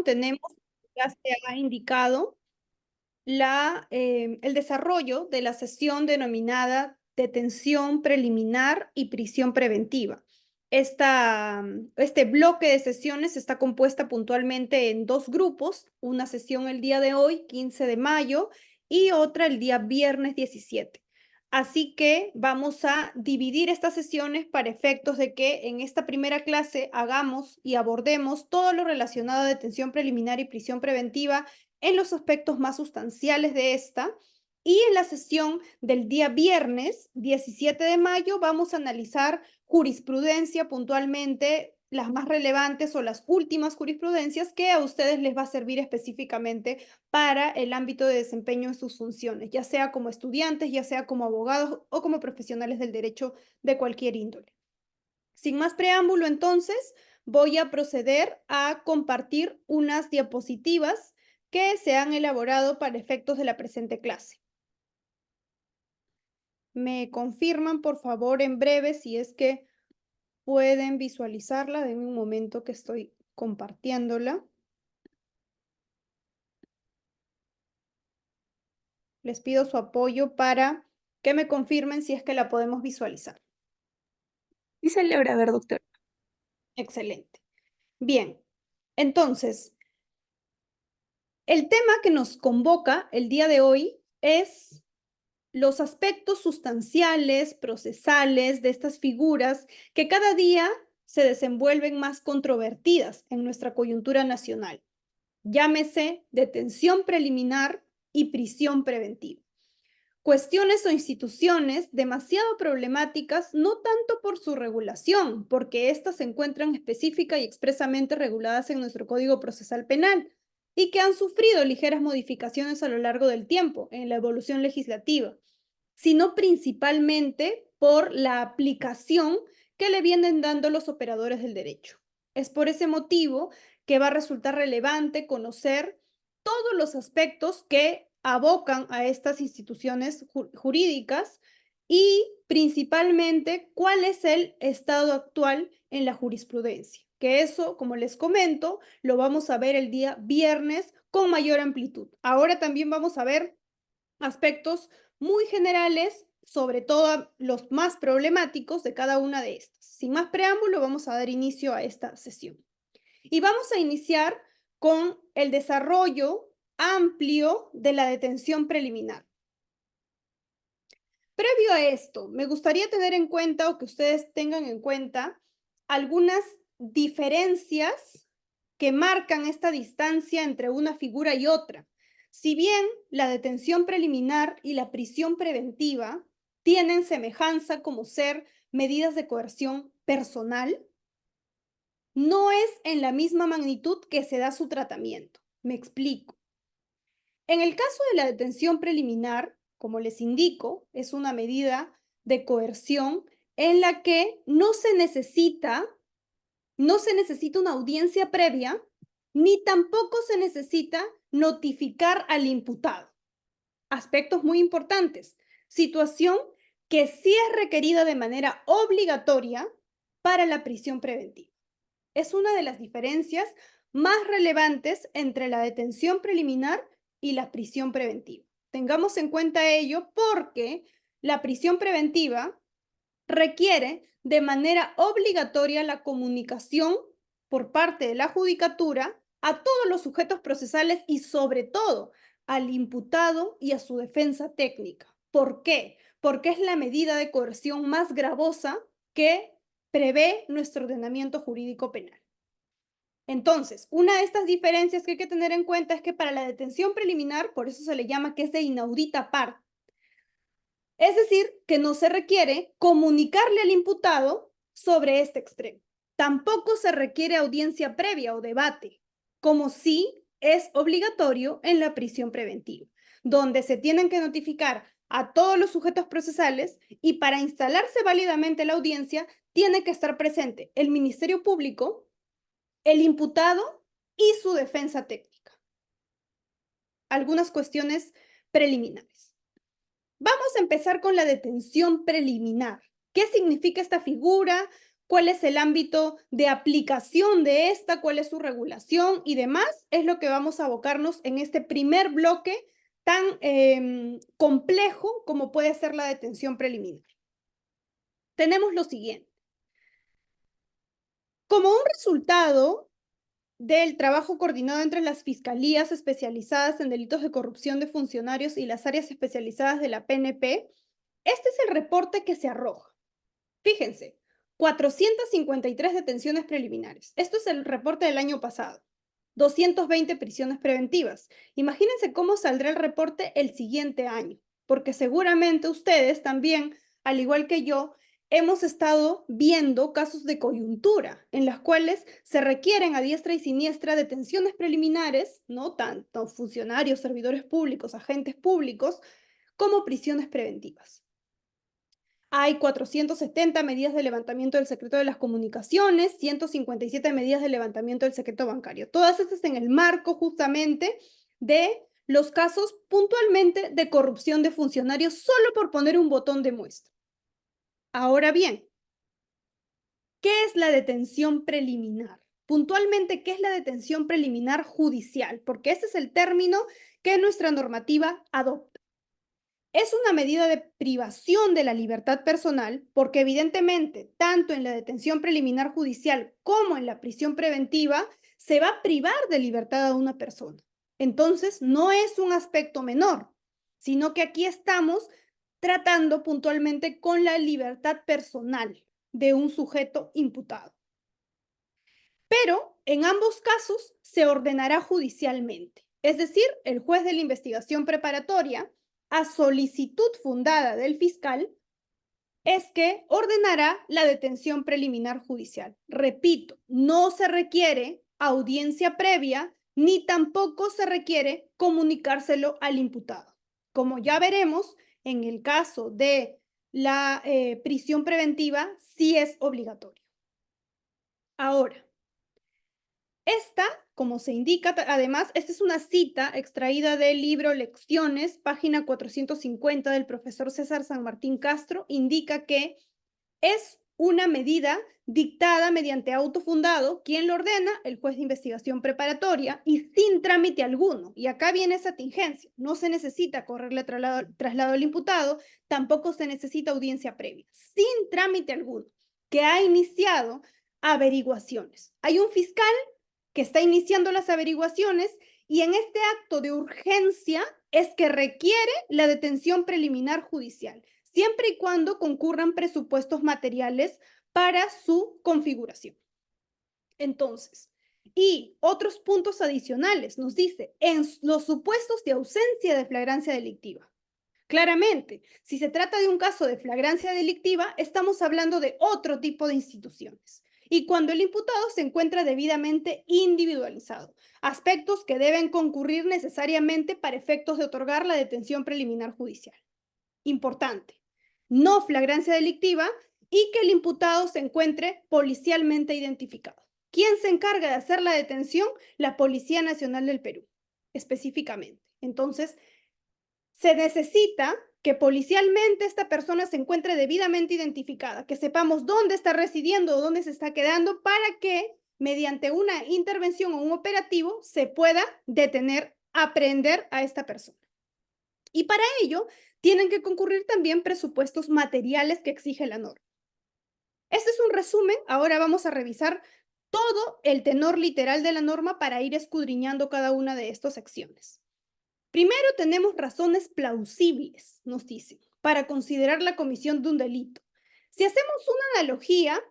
Tenemos, ya se ha indicado, el desarrollo de la sesión denominada detención preliminar y prisión preventiva. Este bloque de sesiones está compuesta puntualmente en dos grupos, una sesión el día de hoy, 15 de mayo, y otra el día viernes 17. Así que vamos a dividir estas sesiones para efectos de que en esta primera clase hagamos y abordemos todo lo relacionado a detención preliminar y prisión preventiva en los aspectos más sustanciales de esta. Y en la sesión del día viernes 17 de mayo vamos a analizar jurisprudencia puntualmente, las más relevantes o las últimas jurisprudencias que a ustedes les va a servir específicamente para el ámbito de desempeño en sus funciones, ya sea como estudiantes, ya sea como abogados o como profesionales del derecho de cualquier índole. Sin más preámbulo, entonces, voy a proceder a compartir unas diapositivas que se han elaborado para efectos de la presente clase. Me confirman, por favor, en breve si es que pueden visualizarla. Denme un momento que estoy compartiéndola. Les pido su apoyo para que me confirmen si es que la podemos visualizar. Sí se logra ver, doctor. Excelente. Bien, entonces, el tema que nos convoca el día de hoy es los aspectos sustanciales, procesales de estas figuras que cada día se desenvuelven más controvertidas en nuestra coyuntura nacional. Llámese detención preliminar y prisión preventiva. Cuestiones o instituciones demasiado problemáticas, no tanto por su regulación, porque éstas se encuentran específica y expresamente reguladas en nuestro Código Procesal Penal y que han sufrido ligeras modificaciones a lo largo del tiempo en la evolución legislativa, sino principalmente por la aplicación que le vienen dando los operadores del derecho. Es por ese motivo que va a resultar relevante conocer todos los aspectos que abocan a estas instituciones jurídicas y principalmente cuál es el estado actual en la jurisprudencia. Que eso, como les comento, lo vamos a ver el día viernes con mayor amplitud. Ahora también vamos a ver aspectos muy generales, sobre todo los más problemáticos de cada una de estas. Sin más preámbulo, vamos a dar inicio a esta sesión. Y vamos a iniciar con el desarrollo amplio de la detención preliminar. Previo a esto, me gustaría tener en cuenta o que ustedes tengan en cuenta algunas diferencias que marcan esta distancia entre una figura y otra. Si bien la detención preliminar y la prisión preventiva tienen semejanza como ser medidas de coerción personal, no es en la misma magnitud que se da su tratamiento. Me explico. En el caso de la detención preliminar, como les indico, es una medida de coerción en la que no se necesita una audiencia previa, ni tampoco se necesita notificar al imputado. Aspectos muy importantes. Situación que sí es requerida de manera obligatoria para la prisión preventiva. Es una de las diferencias más relevantes entre la detención preliminar y la prisión preventiva. Tengamos en cuenta ello porque la prisión preventiva requiere de manera obligatoria la comunicación por parte de la judicatura a todos los sujetos procesales y sobre todo al imputado y a su defensa técnica. ¿Por qué? Porque es la medida de coerción más gravosa que prevé nuestro ordenamiento jurídico penal. Entonces, una de estas diferencias que hay que tener en cuenta es que para la detención preliminar, por eso se le llama que es de inaudita parte, es decir, que no se requiere comunicarle al imputado sobre este extremo. Tampoco se requiere audiencia previa o debate, como sí es obligatorio en la prisión preventiva, donde se tienen que notificar a todos los sujetos procesales y para instalarse válidamente la audiencia tiene que estar presente el Ministerio Público, el imputado y su defensa técnica. Algunas cuestiones preliminares. Vamos a empezar con la detención preliminar. ¿Qué significa esta figura? cuál es el ámbito de aplicación de esta, cuál es su regulación y demás, es lo que vamos a abocarnos en este primer bloque tan complejo como puede ser la detención preliminar. Tenemos lo siguiente. Como un resultado del trabajo coordinado entre las fiscalías especializadas en delitos de corrupción de funcionarios y las áreas especializadas de la PNP, este es el reporte que se arroja. Fíjense, 453 detenciones preliminares. Esto es el reporte del año pasado. 220 prisiones preventivas. Imagínense cómo saldrá el reporte el siguiente año, porque seguramente ustedes también, al igual que yo, hemos estado viendo casos de coyuntura en las cuales se requieren a diestra y siniestra detenciones preliminares, ¿no? Tanto funcionarios, servidores públicos, agentes públicos, como prisiones preventivas. Hay 470 medidas de levantamiento del secreto de las comunicaciones, 157 medidas de levantamiento del secreto bancario. Todas estas en el marco justamente de los casos puntualmente de corrupción de funcionarios, solo por poner un botón de muestra. Ahora bien, ¿qué es la detención preliminar? Puntualmente, ¿qué es la detención preliminar judicial? Porque ese es el término que nuestra normativa adopta. Es una medida de privación de la libertad personal porque evidentemente, tanto en la detención preliminar judicial como en la prisión preventiva, se va a privar de libertad a una persona. Entonces, no es un aspecto menor, sino que aquí estamos tratando puntualmente con la libertad personal de un sujeto imputado. Pero en ambos casos se ordenará judicialmente, es decir, el juez de la investigación preparatoria, a solicitud fundada del fiscal, es que ordenará la detención preliminar judicial. Repito, no se requiere audiencia previa ni tampoco se requiere comunicárselo al imputado. Como ya veremos, en el caso de la prisión preventiva, sí es obligatorio. Ahora, esta, como se indica, además, esta es una cita extraída del libro Lecciones, página 450 del profesor César San Martín Castro, indica que es una medida dictada mediante auto fundado, quien lo ordena, el juez de investigación preparatoria, y sin trámite alguno. Y acá viene esa tingencia. No se necesita correrle traslado al imputado, tampoco se necesita audiencia previa, sin trámite alguno, que ha iniciado averiguaciones. Hay un fiscal que está iniciando las averiguaciones y en este acto de urgencia es que requiere la detención preliminar judicial, siempre y cuando concurran presupuestos materiales para su configuración. Entonces, y otros puntos adicionales, nos dice, en los supuestos de ausencia de flagrancia delictiva. Claramente, si se trata de un caso de flagrancia delictiva, estamos hablando de otro tipo de instituciones. Y cuando el imputado se encuentra debidamente individualizado, aspectos que deben concurrir necesariamente para efectos de otorgar la detención preliminar judicial. Importante, no flagrancia delictiva y que el imputado se encuentre policialmente identificado. ¿Quién se encarga de hacer la detención? La Policía Nacional del Perú, específicamente. Entonces, se necesita que policialmente esta persona se encuentre debidamente identificada, que sepamos dónde está residiendo o dónde se está quedando para que mediante una intervención o un operativo se pueda detener, aprehender a esta persona. Y para ello tienen que concurrir también presupuestos materiales que exige la norma. Este es un resumen, ahora vamos a revisar todo el tenor literal de la norma para ir escudriñando cada una de estas secciones. Primero tenemos razones plausibles, nos dicen, para considerar la comisión de un delito. Si hacemos una analogía,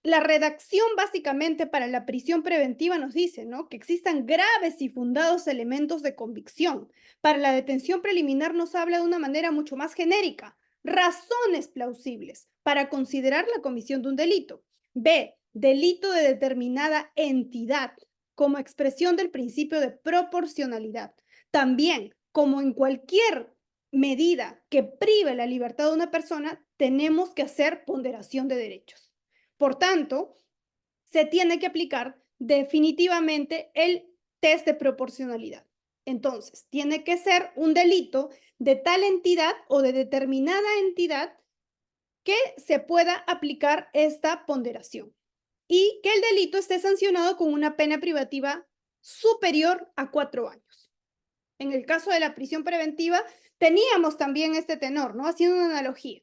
la redacción básicamente para la prisión preventiva nos dice, ¿no?, que existan graves y fundados elementos de convicción. Para la detención preliminar nos habla de una manera mucho más genérica, razones plausibles para considerar la comisión de un delito. B, delito de determinada entidad, como expresión del principio de proporcionalidad. También, como en cualquier medida que prive la libertad de una persona, tenemos que hacer ponderación de derechos. Por tanto, se tiene que aplicar definitivamente el test de proporcionalidad. Entonces, tiene que ser un delito de tal entidad o de determinada entidad que se pueda aplicar esta ponderación y que el delito esté sancionado con una pena privativa superior a 4 años. En el caso de la prisión preventiva, teníamos también este tenor, ¿no? Haciendo una analogía.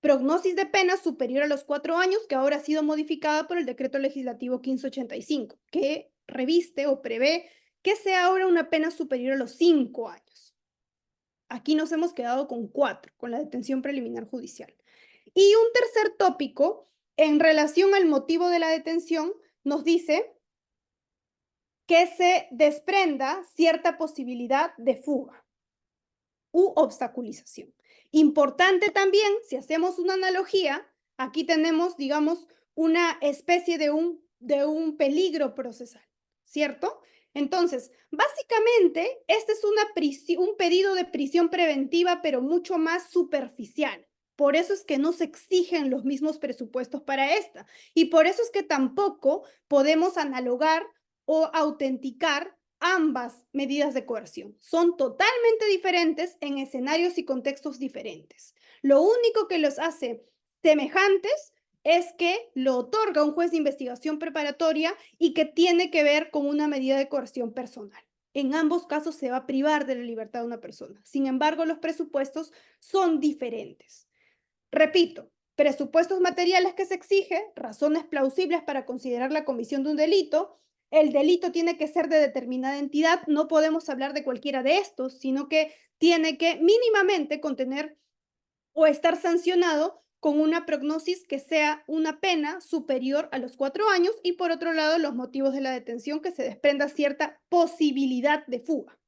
Prognosis de pena superior a los 4 años, que ahora ha sido modificada por el Decreto Legislativo 1585, que reviste o prevé que sea ahora una pena superior a los 5 años. Aquí nos hemos quedado con 4, con la detención preliminar judicial. Y un tercer tópico, en relación al motivo de la detención, nos dice que se desprenda cierta posibilidad de fuga u obstaculización. Importante también, si hacemos una analogía, aquí tenemos, digamos, una especie de un peligro procesal, ¿cierto? Entonces, básicamente, este es un pedido de prisión preventiva, pero mucho más superficial. Por eso es que no se exigen los mismos presupuestos para esta. Y por eso es que tampoco podemos analogar o autenticar ambas medidas de coerción. Son totalmente diferentes en escenarios y contextos diferentes. Lo único que los hace semejantes es que lo otorga un juez de investigación preparatoria y que tiene que ver con una medida de coerción personal. En ambos casos se va a privar de la libertad de una persona. Sin embargo, los presupuestos son diferentes. Repito, presupuestos materiales que se exige, razones plausibles para considerar la comisión de un delito. El delito tiene que ser de determinada entidad, no podemos hablar de cualquiera de estos, sino que tiene que mínimamente contener o estar sancionado con una prognosis que sea una pena superior a los 4 años y por otro lado los motivos de la detención que se desprenda cierta posibilidad de fuga.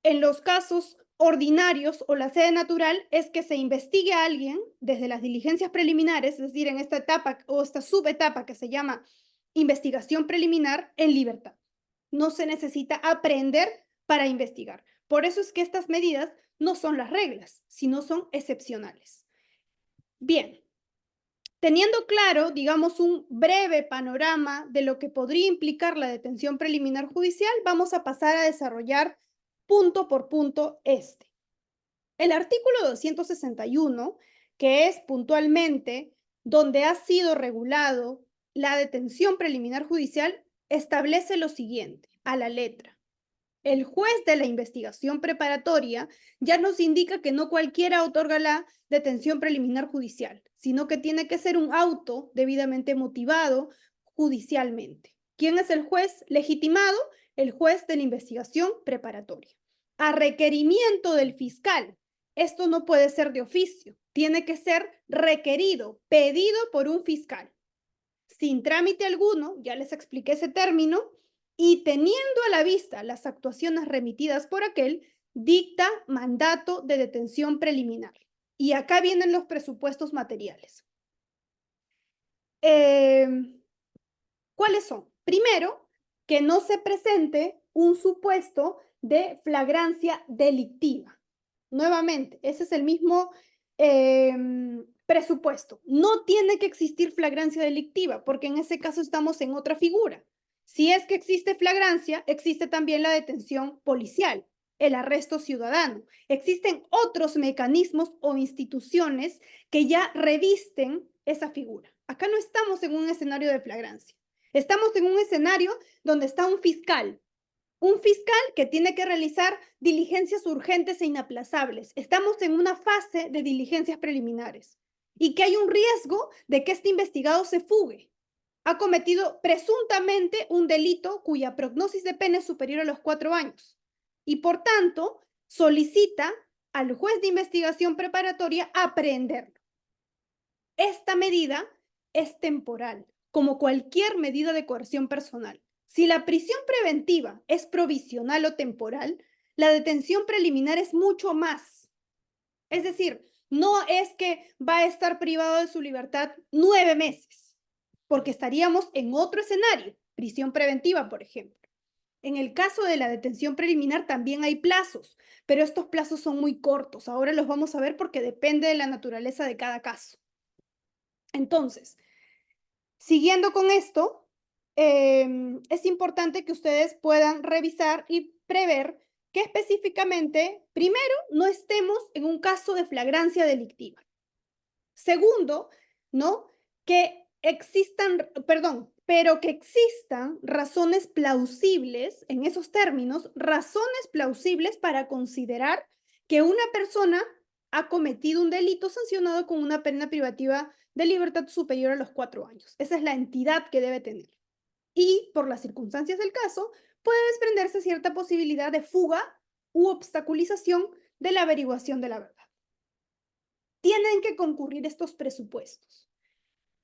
En los casos ordinarios o la sede natural es que se investigue a alguien desde las diligencias preliminares, es decir, en esta etapa o esta subetapa que se llama investigación preliminar en libertad. No se necesita aprender para investigar. Por eso es que estas medidas no son las reglas, sino son excepcionales. Bien, teniendo claro, digamos, un breve panorama de lo que podría implicar la detención preliminar judicial, vamos a pasar a desarrollar punto por punto este. El artículo 261, que es puntualmente donde ha sido regulado la detención preliminar judicial, establece lo siguiente, a la letra. El juez de la investigación preparatoria ya nos indica que no cualquiera otorga la detención preliminar judicial, sino que tiene que ser un auto debidamente motivado judicialmente. ¿Quién es el juez legitimado? El juez de la investigación preparatoria. A requerimiento del fiscal. Esto no puede ser de oficio, tiene que ser requerido, pedido por un fiscal. Sin trámite alguno, ya les expliqué ese término, y teniendo a la vista las actuaciones remitidas por aquel, dicta mandato de detención preliminar. Y acá vienen los presupuestos materiales. ¿Cuáles son? Primero, que no se presente un supuesto de flagrancia delictiva. Nuevamente, ese es el mismo presupuesto. No tiene que existir flagrancia delictiva, porque en ese caso estamos en otra figura. Si es que existe flagrancia, existe también la detención policial, el arresto ciudadano. Existen otros mecanismos o instituciones que ya revisten esa figura. Acá no estamos en un escenario de flagrancia. Estamos en un escenario donde está un fiscal que tiene que realizar diligencias urgentes e inaplazables. Estamos en una fase de diligencias preliminares y que hay un riesgo de que este investigado se fugue. Ha cometido presuntamente un delito cuya prognosis de pena es superior a los 4 años y por tanto solicita al juez de investigación preparatoria aprehenderlo. Esta medida es temporal, como cualquier medida de coerción personal. Si la prisión preventiva es provisional o temporal, la detención preliminar es mucho más. Es decir, no es que va a estar privado de su libertad 9 meses, porque estaríamos en otro escenario, prisión preventiva, por ejemplo. En el caso de la detención preliminar también hay plazos, pero estos plazos son muy cortos. Ahora los vamos a ver porque depende de la naturaleza de cada caso. Entonces, siguiendo con esto, es importante que ustedes puedan revisar y prever que específicamente, primero, no estemos en un caso de flagrancia delictiva. Segundo, ¿no? Pero que existan razones plausibles, en esos términos, razones plausibles para considerar que una persona ha cometido un delito sancionado con una pena privativa de libertad superior a los 4 años. Esa es la entidad que debe tener. Y por las circunstancias del caso, puede desprenderse cierta posibilidad de fuga u obstaculización de la averiguación de la verdad. Tienen que concurrir estos presupuestos.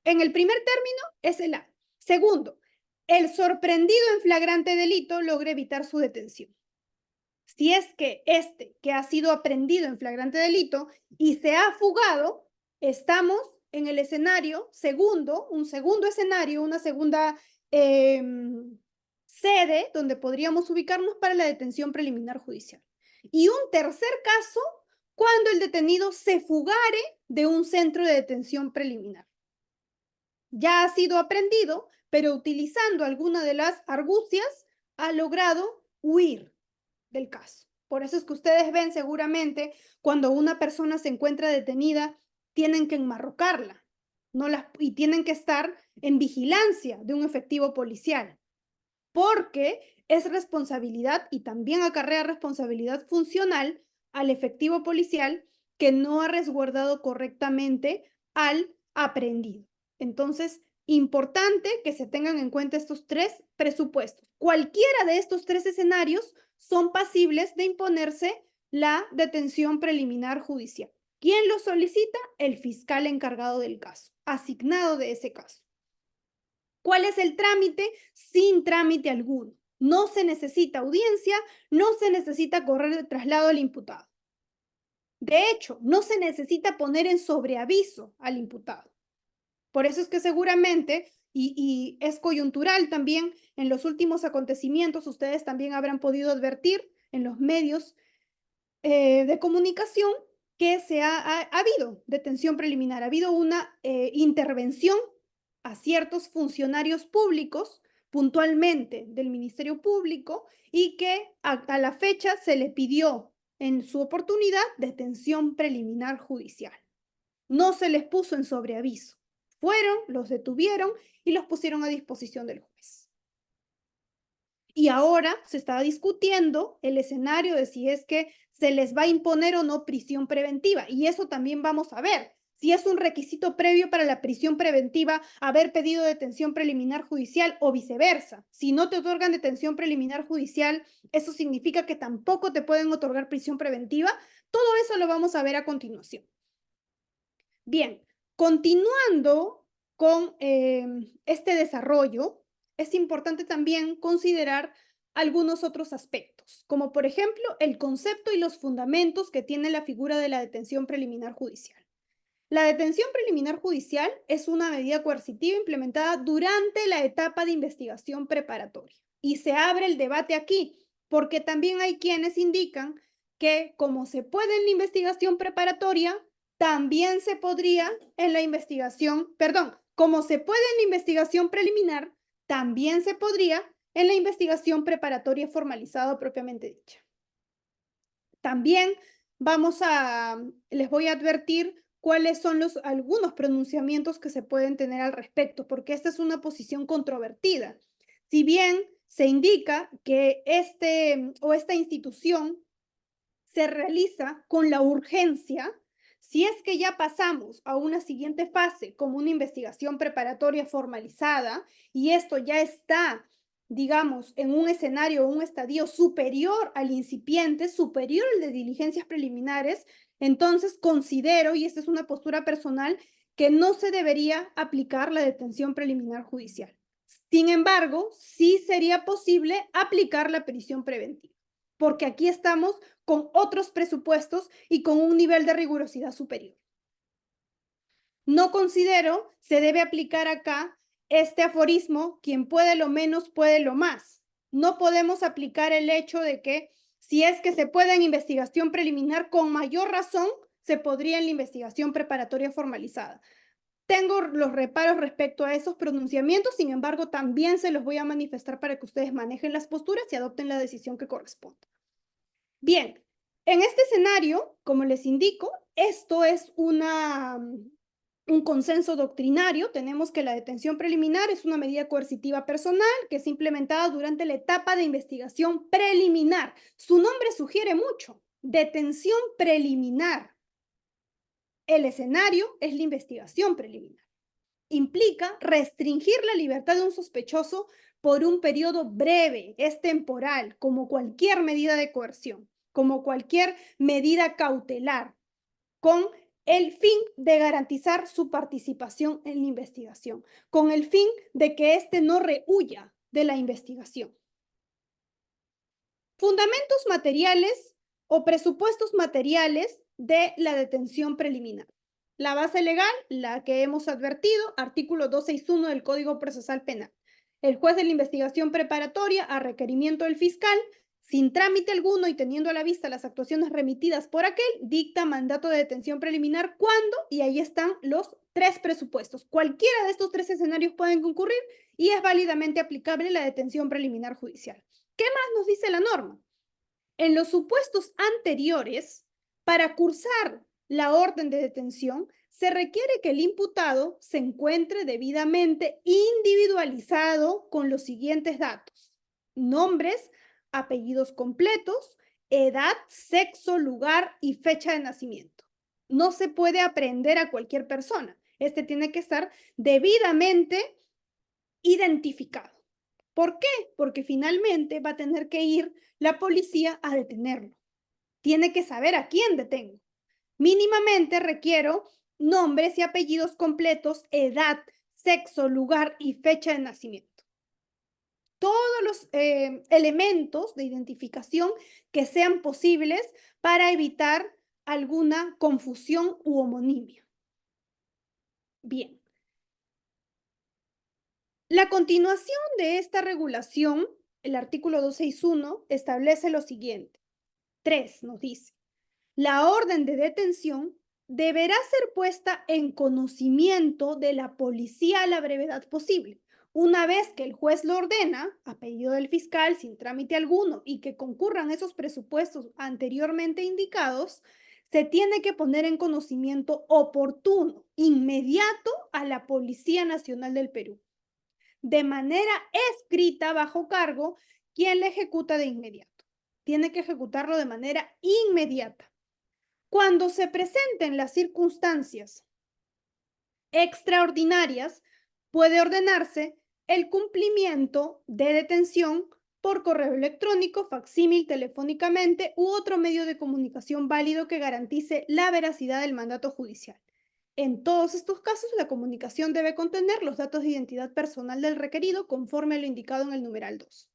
En el primer término es el A. Segundo, el sorprendido en flagrante delito logre evitar su detención. Si es que que ha sido aprendido en flagrante delito y se ha fugado, estamos en el escenario segundo, un segundo escenario, una segunda sede donde podríamos ubicarnos para la detención preliminar judicial. Y un tercer caso, cuando el detenido se fugare de un centro de detención preliminar. Ya ha sido aprendido, pero utilizando alguna de las argucias, ha logrado huir del caso. Por eso es que ustedes ven seguramente cuando una persona se encuentra detenida, tienen que enmarrocarla, y tienen que estar en vigilancia de un efectivo policial, porque es responsabilidad y también acarrea responsabilidad funcional al efectivo policial que no ha resguardado correctamente al aprehendido. Entonces, importante que se tengan en cuenta estos 3 presupuestos. Cualquiera de estos 3 escenarios son pasibles de imponerse la detención preliminar judicial. ¿Quién lo solicita? El fiscal encargado del caso, asignado de ese caso. ¿Cuál es el trámite? Sin trámite alguno. No se necesita audiencia, no se necesita correr de traslado al imputado. De hecho, no se necesita poner en sobreaviso al imputado. Por eso es que seguramente, y es coyuntural también, en los últimos acontecimientos, ustedes también habrán podido advertir en los medios de comunicación que ha habido detención preliminar, ha habido una intervención a ciertos funcionarios públicos, puntualmente del Ministerio Público, y que a la fecha se le pidió en su oportunidad detención preliminar judicial. No se les puso en sobreaviso. Fueron, los detuvieron y los pusieron a disposición del juez. Y ahora se está discutiendo el escenario de si es que se les va a imponer o no prisión preventiva. Y eso también vamos a ver. Si es un requisito previo para la prisión preventiva haber pedido detención preliminar judicial o viceversa. Si no te otorgan detención preliminar judicial, eso significa que tampoco te pueden otorgar prisión preventiva. Todo eso lo vamos a ver a continuación. Bien, continuando con este desarrollo, es importante también considerar algunos otros aspectos, como por ejemplo el concepto y los fundamentos que tiene la figura de la detención preliminar judicial. La detención preliminar judicial es una medida coercitiva implementada durante la etapa de investigación preparatoria. Y se abre el debate aquí, porque también hay quienes indican que como se puede en la investigación preparatoria, también se podría en la investigación, perdón, como se puede en la investigación preliminar, también se podría en la investigación preparatoria formalizada propiamente dicha. También les voy a advertir cuáles son algunos pronunciamientos que se pueden tener al respecto, porque esta es una posición controvertida. Si bien se indica que esta institución se realiza con la urgencia, si es que ya pasamos a una siguiente fase, como una investigación preparatoria formalizada, y esto ya está, digamos, en un escenario o un estadio superior al incipiente, superior al de diligencias preliminares, entonces considero, y esta es una postura personal, que no se debería aplicar la detención preliminar judicial. Sin embargo, sí sería posible aplicar la prisión preventiva, porque aquí estamos con otros presupuestos y con un nivel de rigurosidad superior. No considero se debe aplicar acá este aforismo, quien puede lo menos puede lo más. No podemos aplicar el hecho de que si es que se puede en investigación preliminar, con mayor razón se podría en la investigación preparatoria formalizada. Tengo los reparos respecto a esos pronunciamientos, sin embargo, también se los voy a manifestar para que ustedes manejen las posturas y adopten la decisión que corresponda. Bien, en este escenario, como les indico, esto es una un consenso doctrinario, tenemos que la detención preliminar es una medida coercitiva personal que es implementada durante la etapa de investigación preliminar. Su nombre sugiere mucho, detención preliminar. El escenario es la investigación preliminar. Implica restringir la libertad de un sospechoso por un periodo breve, es temporal, como cualquier medida de coerción, como cualquier medida cautelar, con el fin de garantizar su participación en la investigación, con el fin de que éste no rehuya de la investigación. Fundamentos materiales o presupuestos materiales de la detención preliminar. La base legal, la que hemos advertido, artículo 261 del Código Procesal Penal. El juez de la investigación preparatoria, a requerimiento del fiscal, sin trámite alguno y teniendo a la vista las actuaciones remitidas por aquel, dicta mandato de detención preliminar cuando, y ahí están los tres presupuestos. Cualquiera de estos tres escenarios pueden concurrir y es válidamente aplicable la detención preliminar judicial. ¿Qué más nos dice la norma? En los supuestos anteriores, para cursar la orden de detención, se requiere que el imputado se encuentre debidamente individualizado con los siguientes datos: nombres, apellidos completos, edad, sexo, lugar y fecha de nacimiento. No se puede aprehender a cualquier persona. Este tiene que estar debidamente identificado. ¿Por qué? Porque finalmente va a tener que ir la policía a detenerlo. Tiene que saber a quién detengo. Mínimamente requiero nombres y apellidos completos, edad, sexo, lugar y fecha de nacimiento. Todos los elementos de identificación que sean posibles para evitar alguna confusión u homonimia. Bien. La continuación de esta regulación, el artículo 261, establece lo siguiente. 3 nos dice, la orden de detención deberá ser puesta en conocimiento de la policía a la brevedad posible. Una vez que el juez lo ordena, a pedido del fiscal, sin trámite alguno, y que concurran esos presupuestos anteriormente indicados, se tiene que poner en conocimiento oportuno, inmediato, a la Policía Nacional del Perú, de manera escrita bajo cargo, quien le ejecuta de inmediato. Tiene que ejecutarlo de manera inmediata. Cuando se presenten las circunstancias extraordinarias, puede ordenarse el cumplimiento de detención por correo electrónico, facsímil, telefónicamente u otro medio de comunicación válido que garantice la veracidad del mandato judicial. En todos estos casos, la comunicación debe contener los datos de identidad personal del requerido conforme a lo indicado en el numeral 2.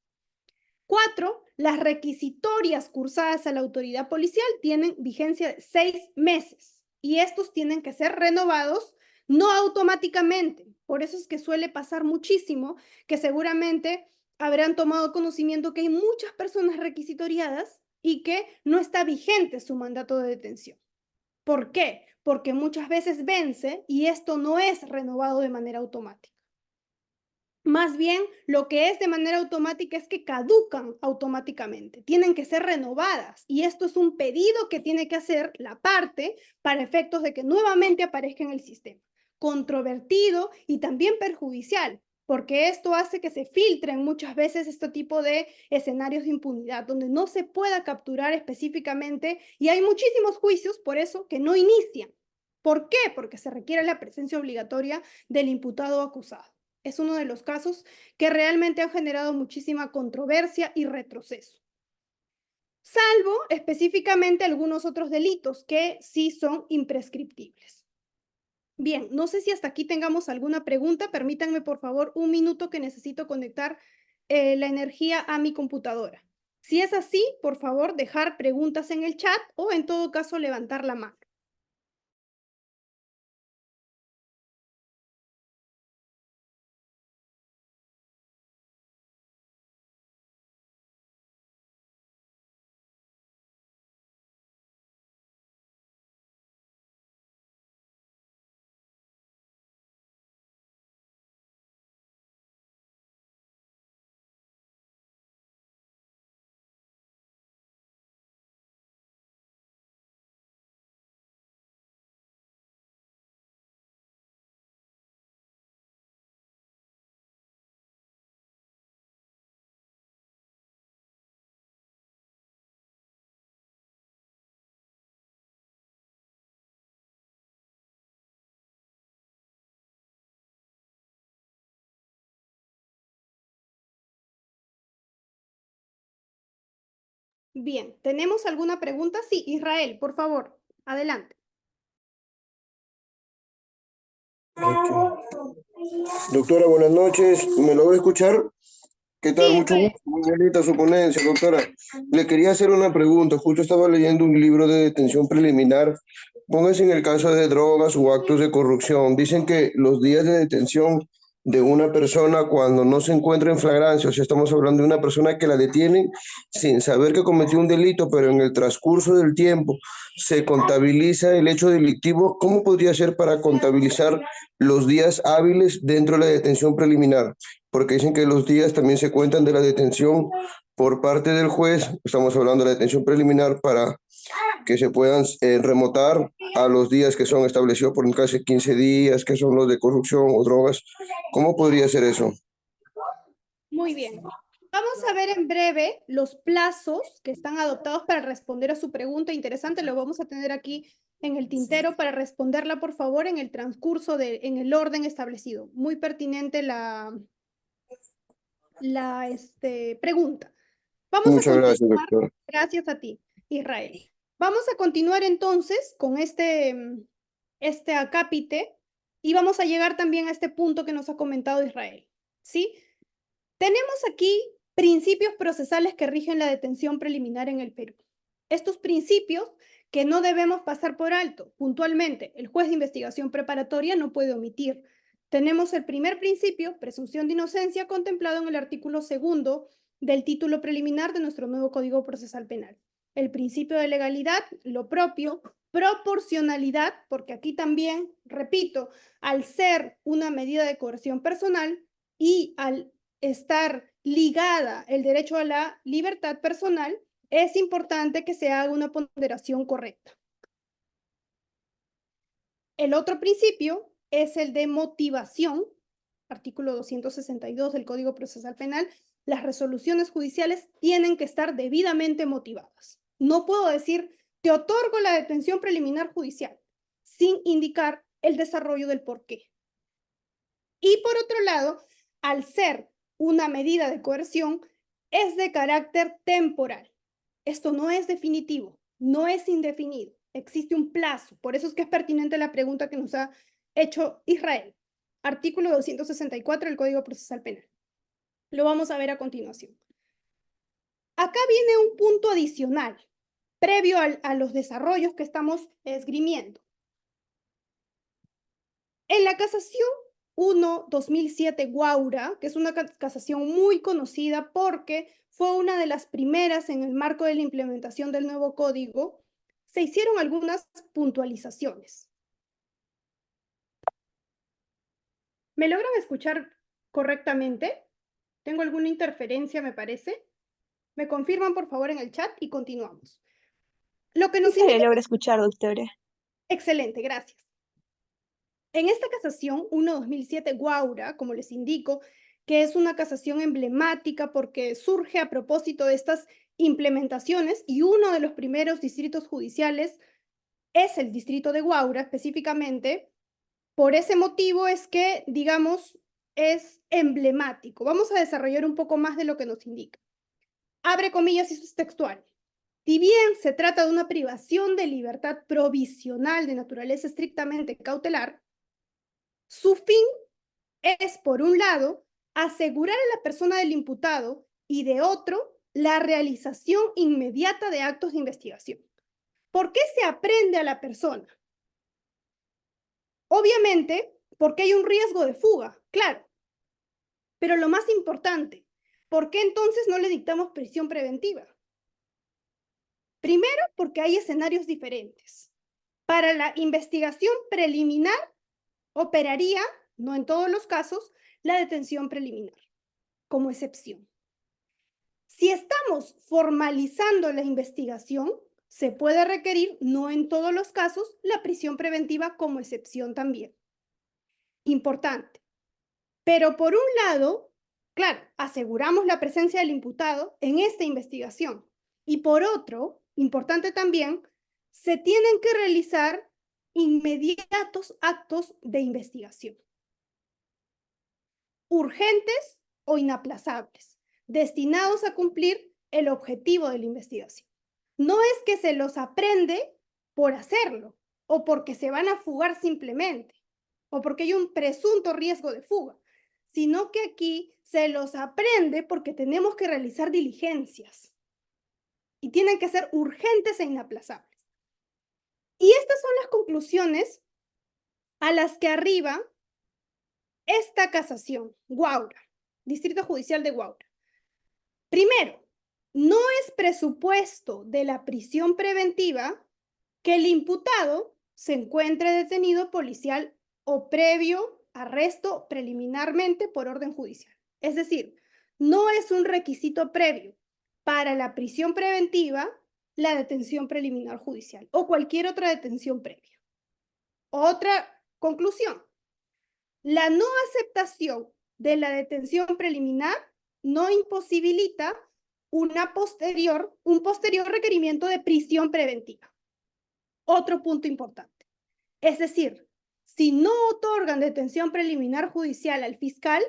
4. Las requisitorias cursadas a la autoridad policial tienen vigencia de 6 meses y estos tienen que ser renovados no automáticamente. Por eso es que suele pasar muchísimo que seguramente habrán tomado conocimiento que hay muchas personas requisitoriadas y que no está vigente su mandato de detención. ¿Por qué? Porque muchas veces vence y esto no es renovado de manera automática. Más bien, lo que es de manera automática es que caducan automáticamente, tienen que ser renovadas y esto es un pedido que tiene que hacer la parte para efectos de que nuevamente aparezca en el sistema. Controvertido y también perjudicial, porque esto hace que se filtren muchas veces este tipo de escenarios de impunidad, donde no se pueda capturar específicamente y hay muchísimos juicios por eso que no inician. ¿Por qué? Porque se requiere la presencia obligatoria del imputado o acusado. Es uno de los casos que realmente han generado muchísima controversia y retroceso, salvo específicamente algunos otros delitos que sí son imprescriptibles. Bien, no sé si hasta aquí tengamos alguna pregunta. Permítanme, por favor, un minuto que necesito conectar la energía a mi computadora. Si es así, por favor, dejar preguntas en el chat o en todo caso levantar la mano. Bien, ¿tenemos alguna pregunta? Sí, Israel, por favor, adelante. Ok. Doctora, buenas noches. ¿Me logra escuchar? ¿Qué tal? Sí, Mucho Israel. gusto. Muy bonita su ponencia, doctora. Le quería hacer una pregunta. Justo estaba leyendo un libro de detención preliminar. Póngase en el caso de drogas o actos de corrupción. Dicen que los días de detención de una persona cuando no se encuentra en flagrancia, o sea, estamos hablando de una persona que la detienen sin saber que cometió un delito, pero en el transcurso del tiempo se contabiliza el hecho delictivo. ¿Cómo podría ser para contabilizar los días hábiles dentro de la detención preliminar? Porque dicen que los días también se cuentan de la detención por parte del juez. Estamos hablando de la detención preliminar para que se puedan remontar a los días que son establecidos por casi 15 días, que son los de corrupción o drogas. ¿Cómo podría ser eso? Muy bien. Vamos a ver en breve los plazos que están adoptados para responder a su pregunta interesante. Lo vamos a tener aquí en el tintero para responderla, por favor, en el transcurso en el orden establecido. Muy pertinente la pregunta. Vamos a Muchas continuar. gracias, doctor. Gracias a ti, Israel. Vamos a continuar entonces con este acápite y vamos a llegar también a este punto que nos ha comentado Israel. ¿Sí? Tenemos aquí principios procesales que rigen la detención preliminar en el Perú. Estos principios que no debemos pasar por alto. Puntualmente, el juez de investigación preparatoria no puede omitir. Tenemos el primer principio, presunción de inocencia, contemplado en el artículo 2 del título preliminar de nuestro nuevo Código Procesal Penal. El principio de legalidad, lo propio, proporcionalidad, porque aquí también, repito, al ser una medida de coerción personal y al estar ligada el derecho a la libertad personal, es importante que se haga una ponderación correcta. El otro principio es el de motivación, artículo 262 del Código Procesal Penal. Las resoluciones judiciales tienen que estar debidamente motivadas. No puedo decir, te otorgo la detención preliminar judicial, sin indicar el desarrollo del porqué. Y por otro lado, al ser una medida de coerción, es de carácter temporal. Esto no es definitivo, no es indefinido, existe un plazo. Por eso es que es pertinente la pregunta que nos ha hecho Israel. Artículo 264 del Código Procesal Penal. Lo vamos a ver a continuación. Acá viene un punto adicional, previo a los desarrollos que estamos esgrimiendo. En la casación 1-2007 Guaura, que es una casación muy conocida porque fue una de las primeras en el marco de la implementación del nuevo código, se hicieron algunas puntualizaciones. ¿Me logran escuchar correctamente? ¿Tengo alguna interferencia, me parece? Me confirman, por favor, en el chat y continuamos. Lo que Sí nos se le indica... logra escuchar, doctora. Excelente, gracias. En esta casación 1-2007 Guaura, como les indico, que es una casación emblemática porque surge a propósito de estas implementaciones y uno de los primeros distritos judiciales es el distrito de Guaura específicamente. Por ese motivo es que, digamos, es emblemático. Vamos a desarrollar un poco más de lo que nos indica. Abre comillas y eso es textual. Si bien se trata de una privación de libertad provisional de naturaleza estrictamente cautelar, su fin es, por un lado, asegurar a la persona del imputado y de otro, la realización inmediata de actos de investigación. ¿Por qué se aprende a la persona? Obviamente, porque hay un riesgo de fuga, claro. Pero lo más importante, ¿por qué entonces no le dictamos prisión preventiva? Primero, porque hay escenarios diferentes. Para la investigación preliminar, operaría, no en todos los casos, la detención preliminar, como excepción. Si estamos formalizando la investigación, se puede requerir, no en todos los casos, la prisión preventiva como excepción también. Importante. Pero por un lado, claro, aseguramos la presencia del imputado en esta investigación. Y por otro, importante también, se tienen que realizar inmediatos actos de investigación, urgentes o inaplazables, destinados a cumplir el objetivo de la investigación. no es que se los aprende por hacerlo, o porque se van a fugar simplemente, o porque hay un presunto riesgo de fuga, sino que aquí se los aprende porque tenemos que realizar diligencias y tienen que ser urgentes e inaplazables. Y estas son las conclusiones a las que arriba esta casación, Guaura, Distrito Judicial de Guaura. Primero, no es presupuesto de la prisión preventiva que el imputado se encuentre detenido policial o previo arresto preliminarmente por orden judicial. Es decir, no es un requisito previo para la prisión preventiva la detención preliminar judicial o cualquier otra detención previa. Otra conclusión, la no aceptación de la detención preliminar no imposibilita un posterior requerimiento de prisión preventiva. Otro punto importante. Es decir, si no otorgan detención preliminar judicial al fiscal,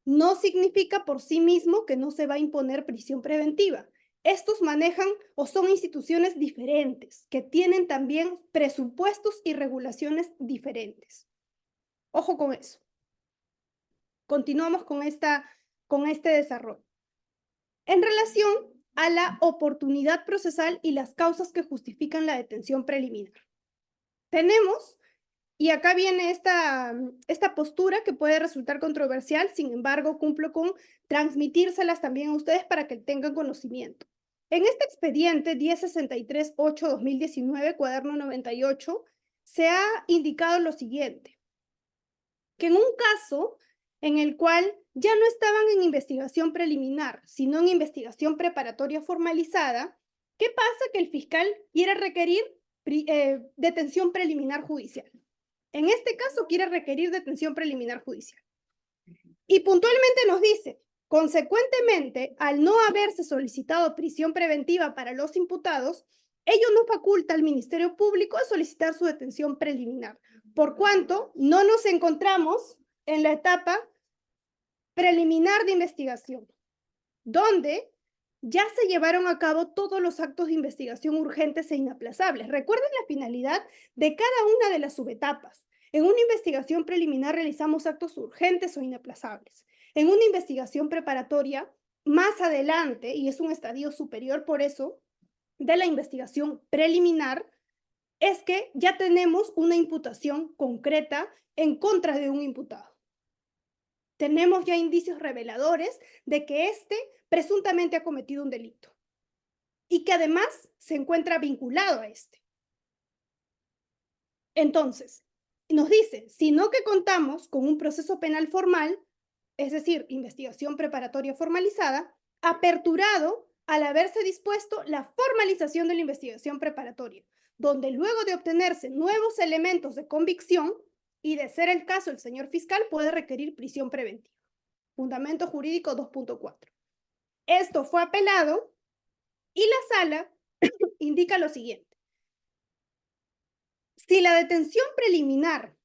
no significa por sí mismo que no se va a imponer prisión preventiva. Estos manejan o son instituciones diferentes, que tienen también presupuestos y regulaciones diferentes. Ojo con eso. Continuamos con este desarrollo. En relación a la oportunidad procesal y las causas que justifican la detención preliminar. Tenemos, y acá viene esta postura que puede resultar controversial, sin embargo, cumplo con transmitírselas también a ustedes para que tengan conocimiento. En este expediente 1063-8-2019, cuaderno 98, se ha indicado lo siguiente, que en un caso en el cual ya no estaban en investigación preliminar, sino en investigación preparatoria formalizada, ¿qué pasa? Que el fiscal quiere requerir detención preliminar judicial. En este caso quiere requerir detención preliminar judicial. Y puntualmente nos dice, consecuentemente, al no haberse solicitado prisión preventiva para los imputados, ello no faculta al Ministerio Público a solicitar su detención preliminar, por cuanto no nos encontramos en la etapa preliminar de investigación, donde ya se llevaron a cabo todos los actos de investigación urgentes e inaplazables. Recuerden la finalidad de cada una de las subetapas. En una investigación preliminar realizamos actos urgentes o inaplazables. En una investigación preparatoria, más adelante, y es un estadio superior por eso, de la investigación preliminar, es que ya tenemos una imputación concreta en contra de un imputado. Tenemos ya indicios reveladores de que éste presuntamente ha cometido un delito y que además se encuentra vinculado a este. Entonces, nos dice, sino que contamos con un proceso penal formal, es decir, investigación preparatoria formalizada, aperturado al haberse dispuesto la formalización de la investigación preparatoria, donde luego de obtenerse nuevos elementos de convicción y de ser el caso el señor fiscal puede requerir prisión preventiva. Fundamento jurídico 2.4. Esto fue apelado y la sala indica lo siguiente. Si la detención preliminar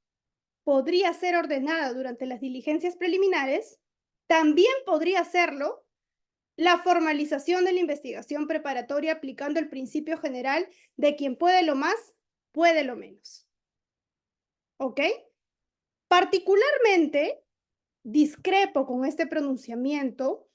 podría ser ordenada durante las diligencias preliminares, también podría hacerlo la formalización de la investigación preparatoria aplicando el principio general de quien puede lo más, puede lo menos. ¿Ok? Particularmente, discrepo con este pronunciamiento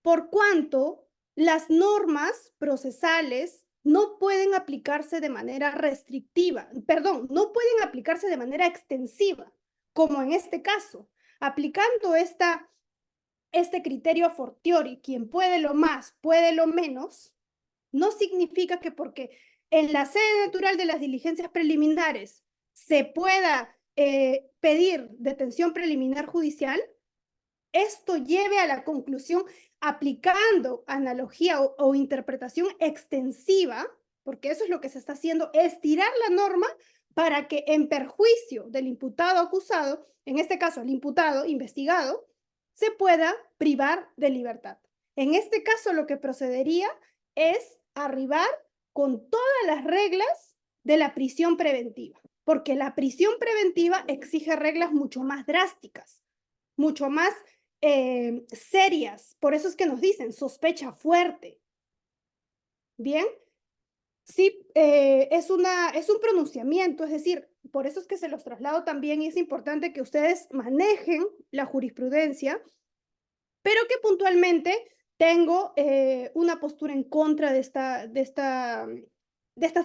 por cuanto las normas procesales no pueden aplicarse de manera restrictiva, perdón, no pueden aplicarse de manera extensiva, como en este caso. Aplicando este criterio a fortiori, quien puede lo más, puede lo menos, no significa que porque en la sede natural de las diligencias preliminares se pueda pedir detención preliminar judicial, esto lleve a la conclusión aplicando analogía o interpretación extensiva, porque eso es lo que se está haciendo, estirar la norma para que en perjuicio del imputado acusado, en este caso el imputado investigado, se pueda privar de libertad. En este caso lo que procedería es arribar con todas las reglas de la prisión preventiva, porque la prisión preventiva exige reglas mucho más drásticas, mucho más serias. Por eso es que nos dicen sospecha fuerte. Bien, sí, es un pronunciamiento, es decir, por eso es que se los traslado también y es importante que ustedes manejen la jurisprudencia, pero que puntualmente tengo una postura en contra de esta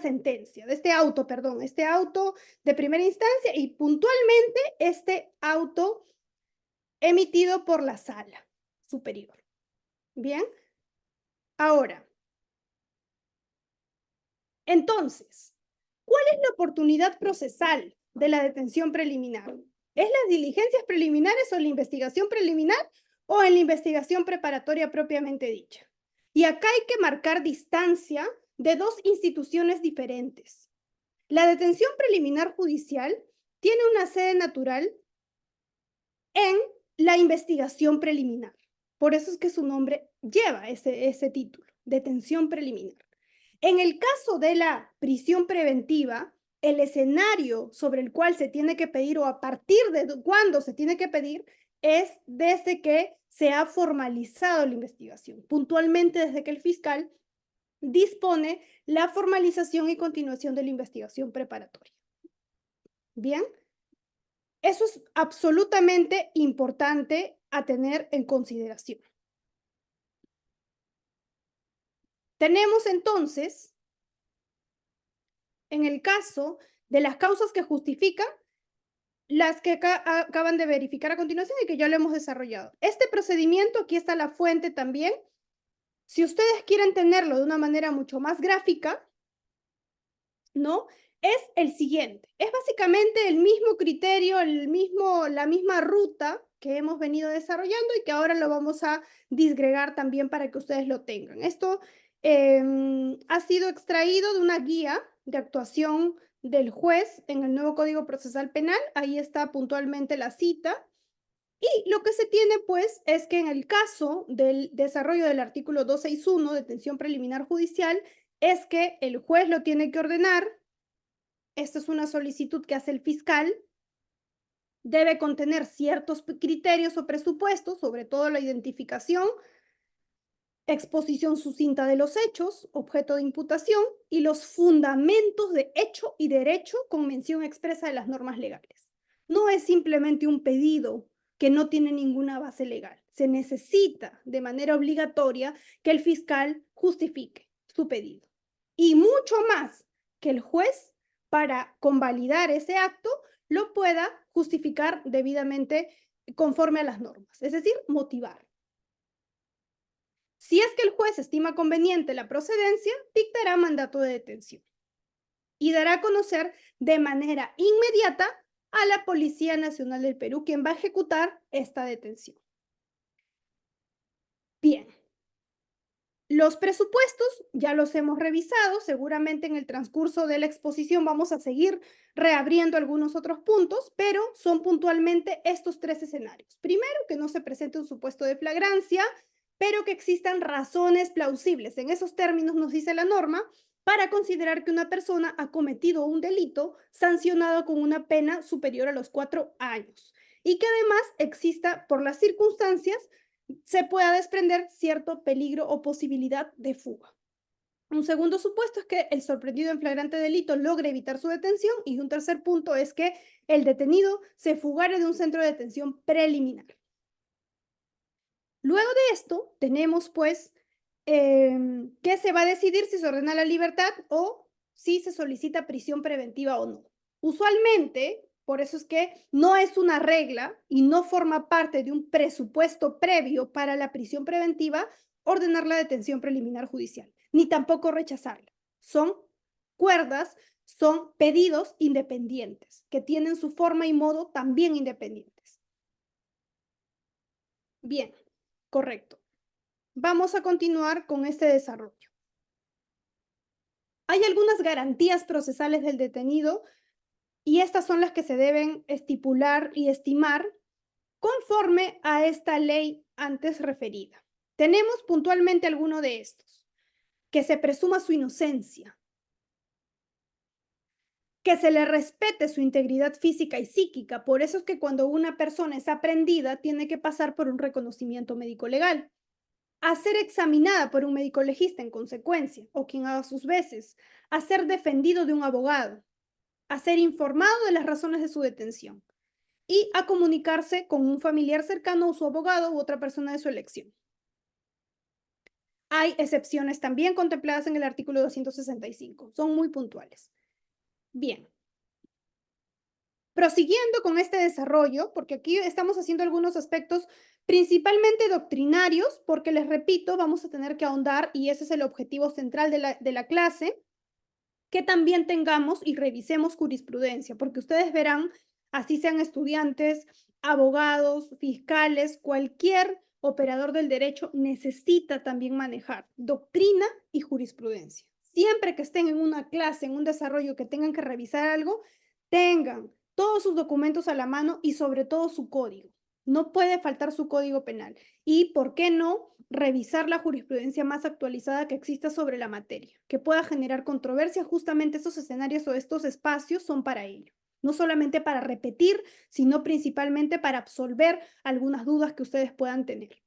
sentencia, de este auto, perdón, este auto de primera instancia y puntualmente este auto emitido por la sala superior. Bien, ahora, entonces, ¿cuál es la oportunidad procesal de la detención preliminar? ¿Es las diligencias preliminares o la investigación preliminar o en la investigación preparatoria propiamente dicha? Y acá hay que marcar distancia de dos instituciones diferentes. La detención preliminar judicial tiene una sede natural en la investigación preliminar. Por eso es que su nombre lleva ese título, detención preliminar. En el caso de la prisión preventiva, el escenario sobre el cual se tiene que pedir o a partir de cuándo se tiene que pedir es desde que se ha formalizado la investigación, puntualmente desde que el fiscal dispone la formalización y continuación de la investigación preparatoria. Bien, eso es absolutamente importante a tener en consideración. Tenemos entonces, en el caso de las causas que justifican, las que acaban de verificar a continuación y que ya lo hemos desarrollado. Este procedimiento, aquí está la fuente también. Si ustedes quieren tenerlo de una manera mucho más gráfica, ¿no? Es el siguiente. Es básicamente el mismo criterio, la misma ruta que hemos venido desarrollando y que ahora lo vamos a disgregar también para que ustedes lo tengan. Esto ha sido extraído de una guía de actuación del juez en el nuevo Código Procesal Penal. Ahí está puntualmente la cita. Y lo que se tiene, pues, es que en el caso del desarrollo del artículo 261, detención preliminar judicial, es que el juez lo tiene que ordenar. Esta es una solicitud que hace el fiscal. Debe contener ciertos criterios o presupuestos, sobre todo la identificación, exposición sucinta de los hechos, objeto de imputación, y los fundamentos de hecho y derecho con mención expresa de las normas legales. No es simplemente un pedido que no tiene ninguna base legal. Se necesita de manera obligatoria que el fiscal justifique su pedido. Y mucho más que el juez, para convalidar ese acto, lo pueda justificar debidamente conforme a las normas, es decir, motivar. Si es que el juez estima conveniente la procedencia, dictará mandato de detención y dará a conocer de manera inmediata a la Policía Nacional del Perú, quien va a ejecutar esta detención. Bien, los presupuestos ya los hemos revisado, seguramente en el transcurso de la exposición vamos a seguir reabriendo algunos otros puntos, pero son puntualmente estos tres escenarios. Primero, que no se presente un supuesto de flagrancia, pero que existan razones plausibles. En esos términos nos dice la norma, para considerar que una persona ha cometido un delito sancionado con una pena superior a los 4 años y que además exista por las circunstancias se pueda desprender cierto peligro o posibilidad de fuga. Un segundo supuesto es que el sorprendido en flagrante delito logre evitar su detención y un tercer punto es que el detenido se fugare de un centro de detención preliminar. Luego de esto, tenemos pues que se va a decidir si se ordena la libertad o si se solicita prisión preventiva o no. Usualmente, por eso es que no es una regla y no forma parte de un presupuesto previo para la prisión preventiva ordenar la detención preliminar judicial, ni tampoco rechazarla. Son cuerdas, son pedidos independientes que tienen su forma y modo también independientes. Bien. Correcto. Vamos a continuar con este desarrollo. Hay algunas garantías procesales del detenido y estas son las que se deben estipular y estimar conforme a esta ley antes referida. Tenemos puntualmente alguno de estos. Que se presuma su inocencia. Que se le respete su integridad física y psíquica. Por eso es que cuando una persona es aprendida tiene que pasar por un reconocimiento médico legal. a ser examinada por un médico legista en consecuencia, o quien haga sus veces, a ser defendido de un abogado, a ser informado de las razones de su detención y a comunicarse con un familiar cercano o su abogado u otra persona de su elección. Hay excepciones también contempladas en el artículo 265. Son muy puntuales. Bien. Prosiguiendo con este desarrollo, porque aquí estamos haciendo algunos aspectos principalmente doctrinarios, porque les repito, vamos a tener que ahondar, y ese es el objetivo central de la clase, que también tengamos y revisemos jurisprudencia, porque ustedes verán, así sean estudiantes, abogados, fiscales, cualquier operador del derecho necesita también manejar doctrina y jurisprudencia. Siempre que estén en una clase, en un desarrollo, que tengan que revisar algo, tengan todos sus documentos a la mano y sobre todo su código. No puede faltar su código penal. Y, ¿por qué no?, revisar la jurisprudencia más actualizada que exista sobre la materia, que pueda generar controversia. Justamente esos escenarios o estos espacios son para ello. No solamente para repetir, sino principalmente para absolver algunas dudas que ustedes puedan tener.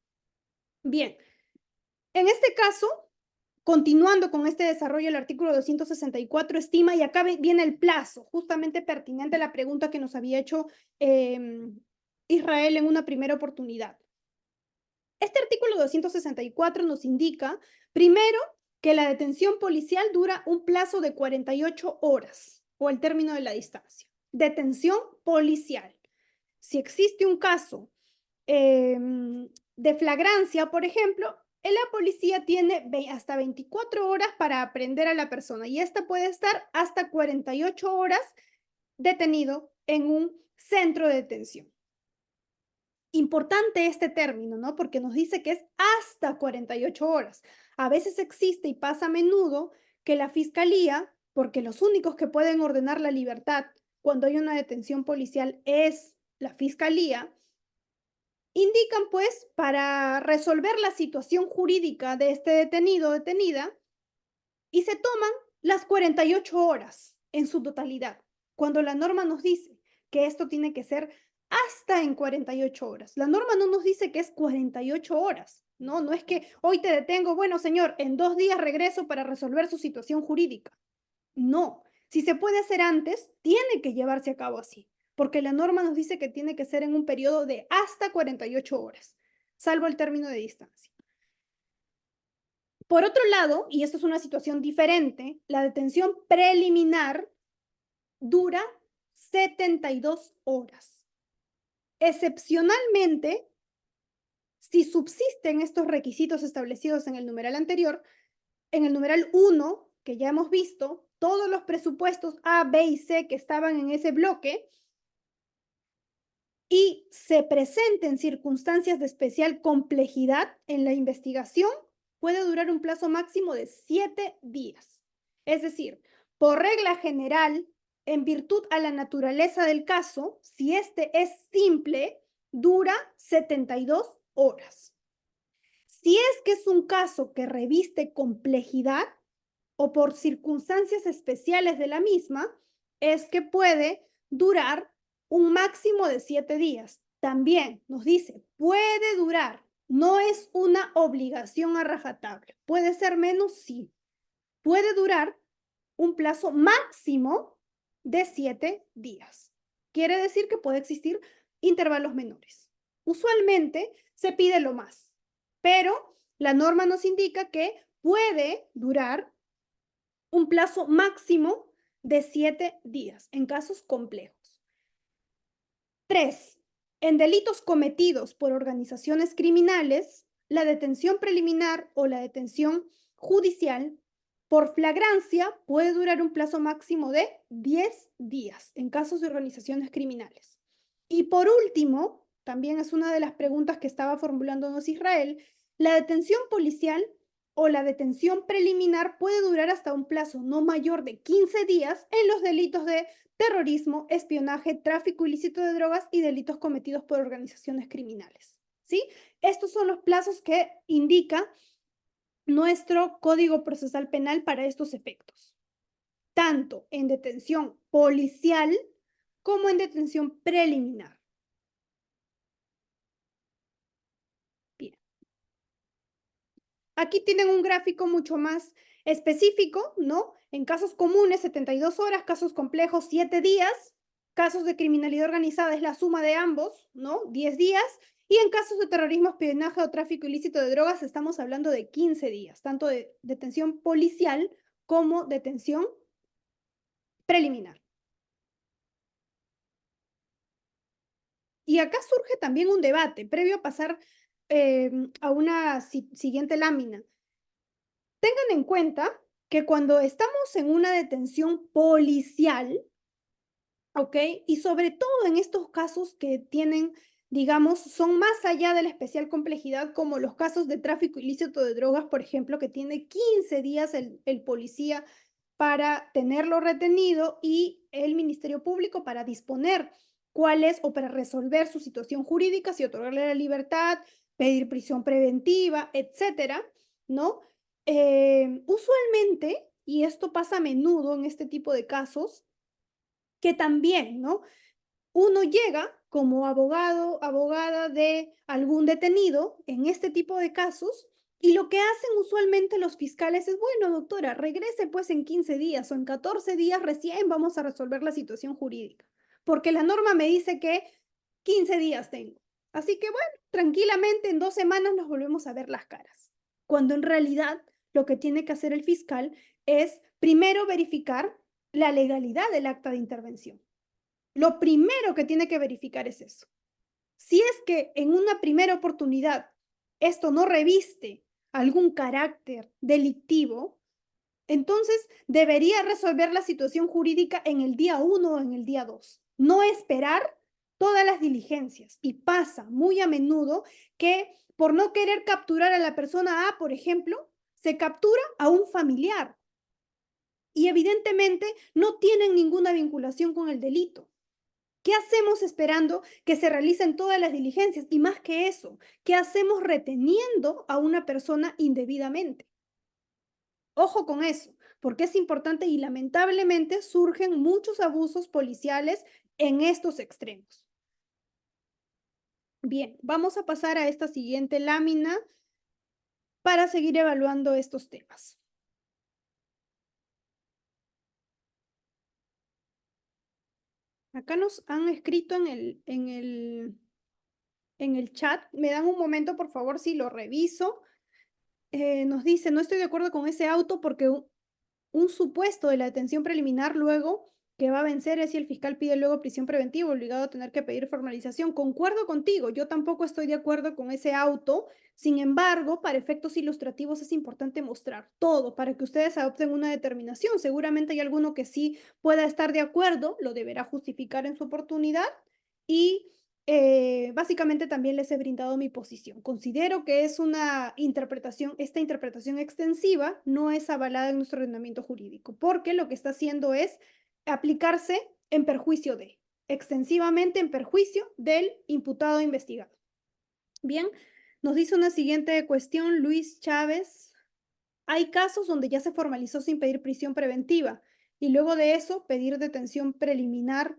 Bien, en este caso, continuando con este desarrollo, el artículo 264 estima, y acá viene el plazo, justamente pertinente a la pregunta que nos había hecho Israel en una primera oportunidad. Este artículo 264 nos indica, primero, que la detención policial dura un plazo de 48 horas o el término de la distancia. Detención policial. Si existe un caso de flagrancia, por ejemplo, la policía tiene hasta 24 horas para aprehender a la persona, y esta puede estar hasta 48 horas detenido en un centro de detención. Importante este término, ¿no? Porque nos dice que es hasta 48 horas. A veces existe y pasa a menudo que la fiscalía, porque los únicos que pueden ordenar la libertad cuando hay una detención policial es la fiscalía, indican pues para resolver la situación jurídica de este detenido o detenida, y se toman las 48 horas en su totalidad, cuando la norma nos dice que esto tiene que ser hasta en 48 horas. La norma no nos dice que es 48 horas, ¿no? No es que hoy te detengo, bueno, señor, en 2 días regreso para resolver su situación jurídica. No, si se puede hacer antes, tiene que llevarse a cabo así, porque la norma nos dice que tiene que ser en un periodo de hasta 48 horas, salvo el término de distancia. Por otro lado, y esto es una situación diferente, la detención preliminar dura 72 horas. Excepcionalmente, si subsisten estos requisitos establecidos en el numeral anterior, en el numeral 1, que ya hemos visto, todos los presupuestos A, B y C que estaban en ese bloque, y se presenten circunstancias de especial complejidad en la investigación, puede durar un plazo máximo de 7 días. Es decir, por regla general, en virtud a la naturaleza del caso, si este es simple, dura 72 horas. Si es que es un caso que reviste complejidad o por circunstancias especiales de la misma, es que puede durar un máximo de 7 días. También nos dice, puede durar, no es una obligación a rajatabla. Puede ser menos, sí. Puede durar un plazo máximo de 7 días. Quiere decir que puede existir intervalos menores. Usualmente se pide lo más, pero la norma nos indica que puede durar un plazo máximo de 7 días en casos complejos. 3. En delitos cometidos por organizaciones criminales, la detención preliminar o la detención judicial por flagrancia puede durar un plazo máximo de 10 días en casos de organizaciones criminales. Y por último, también es una de las preguntas que estaba formulándonos Israel, la detención policial o la detención preliminar puede durar hasta un plazo no mayor de 15 días en los delitos de terrorismo, espionaje, tráfico ilícito de drogas y delitos cometidos por organizaciones criminales. ¿Sí? Estos son los plazos que indica nuestro Código Procesal Penal para estos efectos, tanto en detención policial como en detención preliminar. Bien. Aquí tienen un gráfico mucho más específico, ¿no? En casos comunes, 72 horas, casos complejos, 7 días, casos de criminalidad organizada es la suma de ambos, ¿no? 10 días, y en casos de terrorismo, espionaje o tráfico ilícito de drogas estamos hablando de 15 días, tanto de detención policial como detención preliminar. Y acá surge también un debate, previo a pasar a una siguiente lámina. Tengan en cuenta que cuando estamos en una detención policial, ¿ok? Y sobre todo en estos casos que tienen, digamos, son más allá de la especial complejidad, como los casos de tráfico ilícito de drogas, por ejemplo, que tiene 15 días el policía para tenerlo retenido y el Ministerio Público para disponer cuál es o para resolver su situación jurídica, si otorgarle la libertad, pedir prisión preventiva, etcétera, ¿no? Usualmente, y esto pasa a menudo en este tipo de casos, que también, ¿no? Uno llega como abogado, abogada de algún detenido en este tipo de casos y lo que hacen usualmente los fiscales es, bueno, doctora, regrese pues en 15 días o en 14 días recién vamos a resolver la situación jurídica, porque la norma me dice que 15 días tengo. Así que bueno, tranquilamente en 2 semanas nos volvemos a ver las caras, cuando en realidad lo que tiene que hacer el fiscal es primero verificar la legalidad del acta de intervención. Lo primero que tiene que verificar es eso. Si es que en una primera oportunidad esto no reviste algún carácter delictivo, entonces debería resolver la situación jurídica en el día 1 o en el día 2. No esperar todas las diligencias. Y pasa muy a menudo que por no querer capturar a la persona A, por ejemplo, se captura a un familiar. Y evidentemente no tienen ninguna vinculación con el delito. ¿Qué hacemos esperando que se realicen todas las diligencias? Y más que eso, ¿qué hacemos reteniendo a una persona indebidamente? Ojo con eso, porque es importante y lamentablemente surgen muchos abusos policiales en estos extremos. Bien, vamos a pasar a esta siguiente lámina para seguir evaluando estos temas. Acá nos han escrito en el chat. Me dan un momento, por favor, si lo reviso. Nos dice, no estoy de acuerdo con ese auto porque un supuesto de la detención preliminar luego que va a vencer es si el fiscal pide luego prisión preventiva, obligado a tener que pedir formalización. Concuerdo contigo, yo tampoco estoy de acuerdo con ese auto. Sin embargo, para efectos ilustrativos es importante mostrar todo para que ustedes adopten una determinación. Seguramente hay alguno que sí pueda estar de acuerdo, lo deberá justificar en su oportunidad y básicamente también les he brindado mi posición. Considero que es una interpretación, esta interpretación extensiva no es avalada en nuestro ordenamiento jurídico, porque lo que está haciendo es aplicarse en perjuicio de, extensivamente en perjuicio del imputado investigado. Bien, nos dice una siguiente cuestión, Luis Chávez. Hay casos donde ya se formalizó sin pedir prisión preventiva y luego de eso pedir detención preliminar.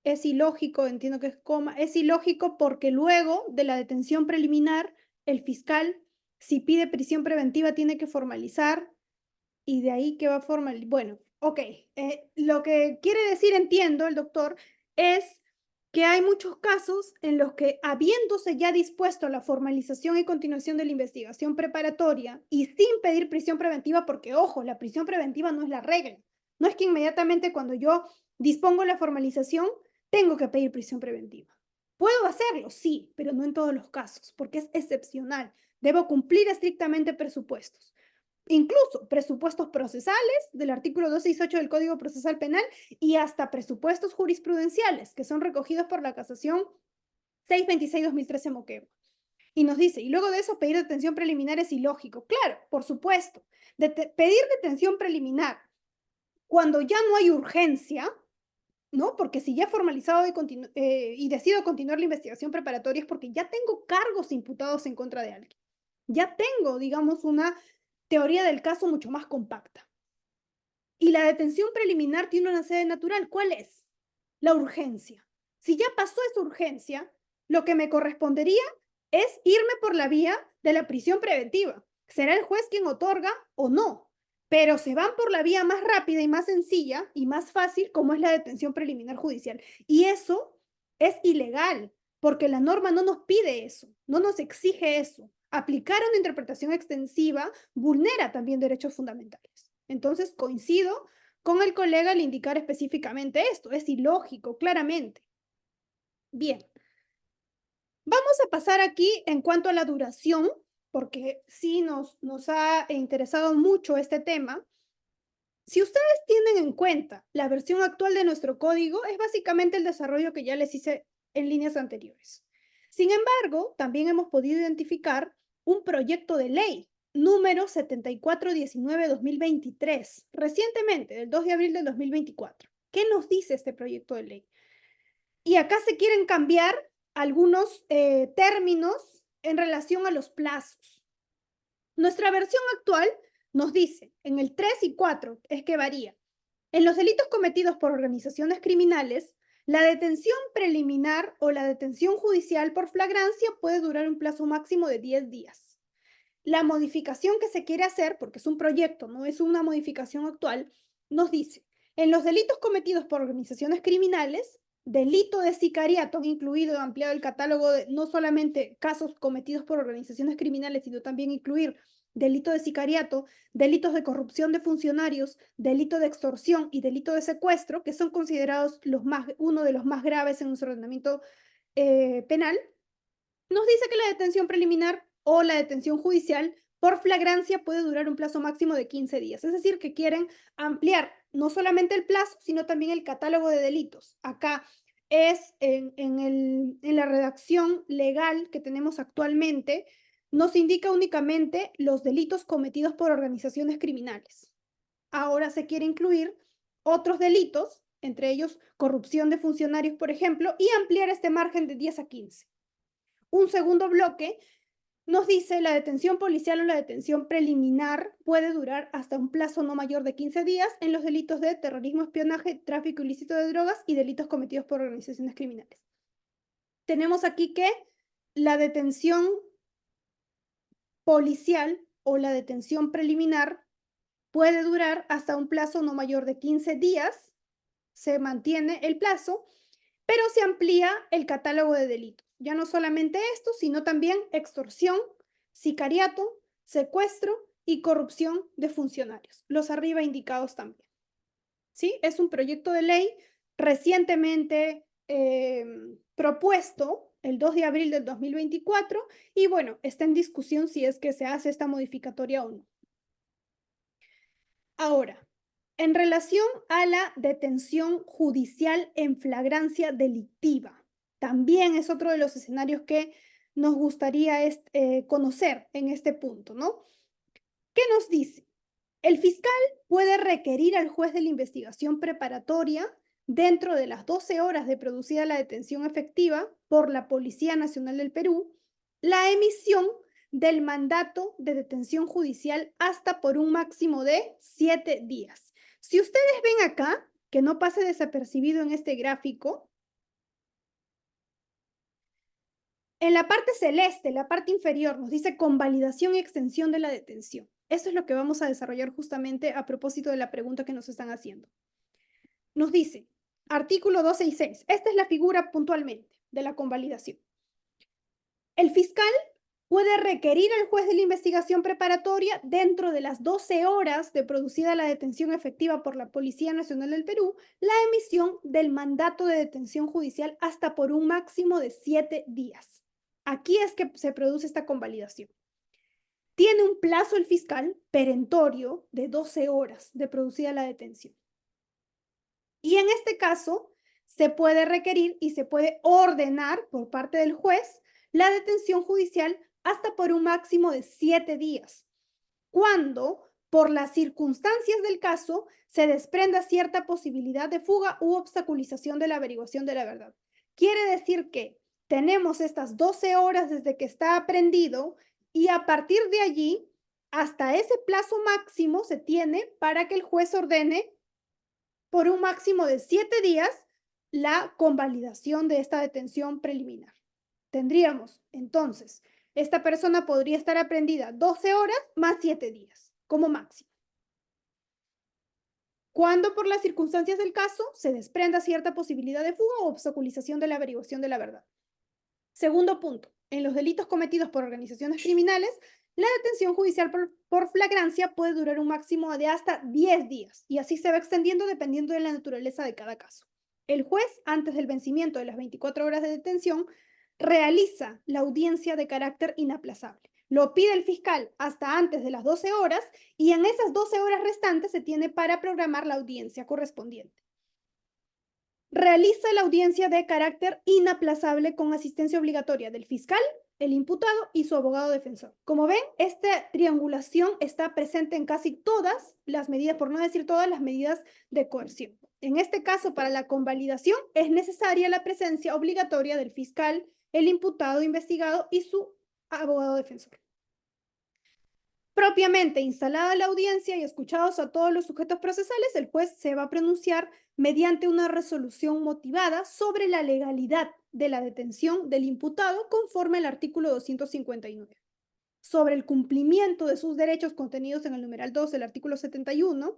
Es ilógico, entiendo que es coma, es ilógico porque luego de la detención preliminar, el fiscal, si pide prisión preventiva, tiene que formalizar y de ahí que va a formalizar. Bueno, ok, lo que quiere decir, entiendo el doctor, es que hay muchos casos en los que, habiéndose ya dispuesto a la formalización y continuación de la investigación preparatoria y sin pedir prisión preventiva, porque ojo, la prisión preventiva no es la regla, no es que inmediatamente cuando yo dispongo la formalización, tengo que pedir prisión preventiva. ¿Puedo hacerlo? Sí, pero no en todos los casos, porque es excepcional. Debo cumplir estrictamente presupuestos. Incluso presupuestos procesales del artículo 268 del Código Procesal Penal y hasta presupuestos jurisprudenciales que son recogidos por la casación 626-2013 Moquegua. Y nos dice, y luego de eso pedir detención preliminar es ilógico. Claro, por supuesto. Pedir detención preliminar cuando ya no hay urgencia, ¿no? Porque si ya he formalizado y decido continuar la investigación preparatoria es porque ya tengo cargos imputados en contra de alguien. Ya tengo, digamos, una teoría del caso mucho más compacta. Y la detención preliminar tiene una sede natural. ¿Cuál es? La urgencia. Si ya pasó esa urgencia, lo que me correspondería es irme por la vía de la prisión preventiva. Será el juez quien otorga o no, pero se van por la vía más rápida y más sencilla y más fácil, como es la detención preliminar judicial. Y eso es ilegal, porque la norma no nos pide eso, no nos exige eso. Aplicar una interpretación extensiva vulnera también derechos fundamentales. Entonces, coincido con el colega al indicar específicamente esto. Es ilógico, claramente. Bien. Vamos a pasar aquí en cuanto a la duración, porque sí nos ha interesado mucho este tema. Si ustedes tienen en cuenta la versión actual de nuestro código, es básicamente el desarrollo que ya les hice en líneas anteriores. Sin embargo, también hemos podido identificar un proyecto de ley número 7419-2023, recientemente, del 2 de abril del 2024. ¿Qué nos dice este proyecto de ley? Y acá se quieren cambiar algunos términos en relación a los plazos. Nuestra versión actual nos dice, en el 3 y 4 es que varía. En los delitos cometidos por organizaciones criminales, la detención preliminar o la detención judicial por flagrancia puede durar un plazo máximo de 10 días. La modificación que se quiere hacer, porque es un proyecto, no es una modificación actual, nos dice, en los delitos cometidos por organizaciones criminales, delito de sicariato, incluido ampliado el catálogo de no solamente casos cometidos por organizaciones criminales, sino también incluir delito de sicariato, delitos de corrupción de funcionarios, delito de extorsión y delito de secuestro, que son considerados uno de los más graves en nuestro ordenamiento penal, nos dice que la detención preliminar o la detención judicial por flagrancia puede durar un plazo máximo de 15 días. Es decir, que quieren ampliar no solamente el plazo, sino también el catálogo de delitos. Acá es en la redacción legal que tenemos actualmente, nos indica únicamente los delitos cometidos por organizaciones criminales. Ahora se quiere incluir otros delitos, entre ellos corrupción de funcionarios, por ejemplo, y ampliar este margen de 10 a 15. Un segundo bloque nos dice la detención policial o la detención preliminar puede durar hasta un plazo no mayor de 15 días en los delitos de terrorismo, espionaje, tráfico ilícito de drogas y delitos cometidos por organizaciones criminales. Tenemos aquí que la detención policial o la detención preliminar puede durar hasta un plazo no mayor de 15 días, se mantiene el plazo, pero se amplía el catálogo de delitos. Ya no solamente esto, sino también extorsión, sicariato, secuestro y corrupción de funcionarios, los arriba indicados también. ¿Sí? Es un proyecto de ley recientemente propuesto el 2 de abril del 2024 y bueno, está en discusión si es que se hace esta modificatoria o no. Ahora, en relación a la detención judicial en flagrancia delictiva, también es otro de los escenarios que nos gustaría conocer en este punto, ¿no? ¿Qué nos dice? El fiscal puede requerir al juez de la investigación preparatoria dentro de las 12 horas de producida la detención efectiva por la Policía Nacional del Perú, la emisión del mandato de detención judicial hasta por un máximo de 7 días. Si ustedes ven acá, que no pase desapercibido en este gráfico, en la parte celeste, la parte inferior, nos dice convalidación y extensión de la detención. Eso es lo que vamos a desarrollar justamente a propósito de la pregunta que nos están haciendo. Nos dice, artículo 12 y 6, esta es la figura puntualmente de la convalidación. El fiscal puede requerir al juez de la investigación preparatoria dentro de las 12 horas de producida la detención efectiva por la Policía Nacional del Perú, la emisión del mandato de detención judicial hasta por un máximo de 7 días. Aquí es que se produce esta convalidación. Tiene un plazo el fiscal perentorio de 12 horas de producida la detención. Y en este caso, se puede requerir y se puede ordenar por parte del juez la detención judicial hasta por un máximo de 7 días, cuando por las circunstancias del caso se desprenda cierta posibilidad de fuga u obstaculización de la averiguación de la verdad. Quiere decir que tenemos estas 12 horas desde que está aprehendido y a partir de allí, hasta ese plazo máximo se tiene para que el juez ordene por un máximo de 7 días la convalidación de esta detención preliminar. Tendríamos entonces esta persona podría estar aprehendida 12 horas más 7 días, como máximo. Cuando por las circunstancias del caso se desprenda cierta posibilidad de fuga o obstaculización de la averiguación de la verdad. Segundo punto, en los delitos cometidos por organizaciones criminales, la detención judicial por flagrancia puede durar un máximo de hasta 10 días y así se va extendiendo dependiendo de la naturaleza de cada caso. El juez, antes del vencimiento de las 24 horas de detención, realiza la audiencia de carácter inaplazable. Lo pide el fiscal hasta antes de las 12 horas y en esas 12 horas restantes se tiene para programar la audiencia correspondiente. Realiza la audiencia de carácter inaplazable con asistencia obligatoria del fiscal, el imputado y su abogado defensor. Como ven, esta triangulación está presente en casi todas las medidas, por no decir todas las medidas de coerción. En este caso, para la convalidación es necesaria la presencia obligatoria del fiscal, el imputado investigado y su abogado defensor. Propiamente instalada la audiencia y escuchados a todos los sujetos procesales, el juez se va a pronunciar mediante una resolución motivada sobre la legalidad de la detención del imputado conforme al artículo 259, sobre el cumplimiento de sus derechos contenidos en el numeral 2 del artículo 71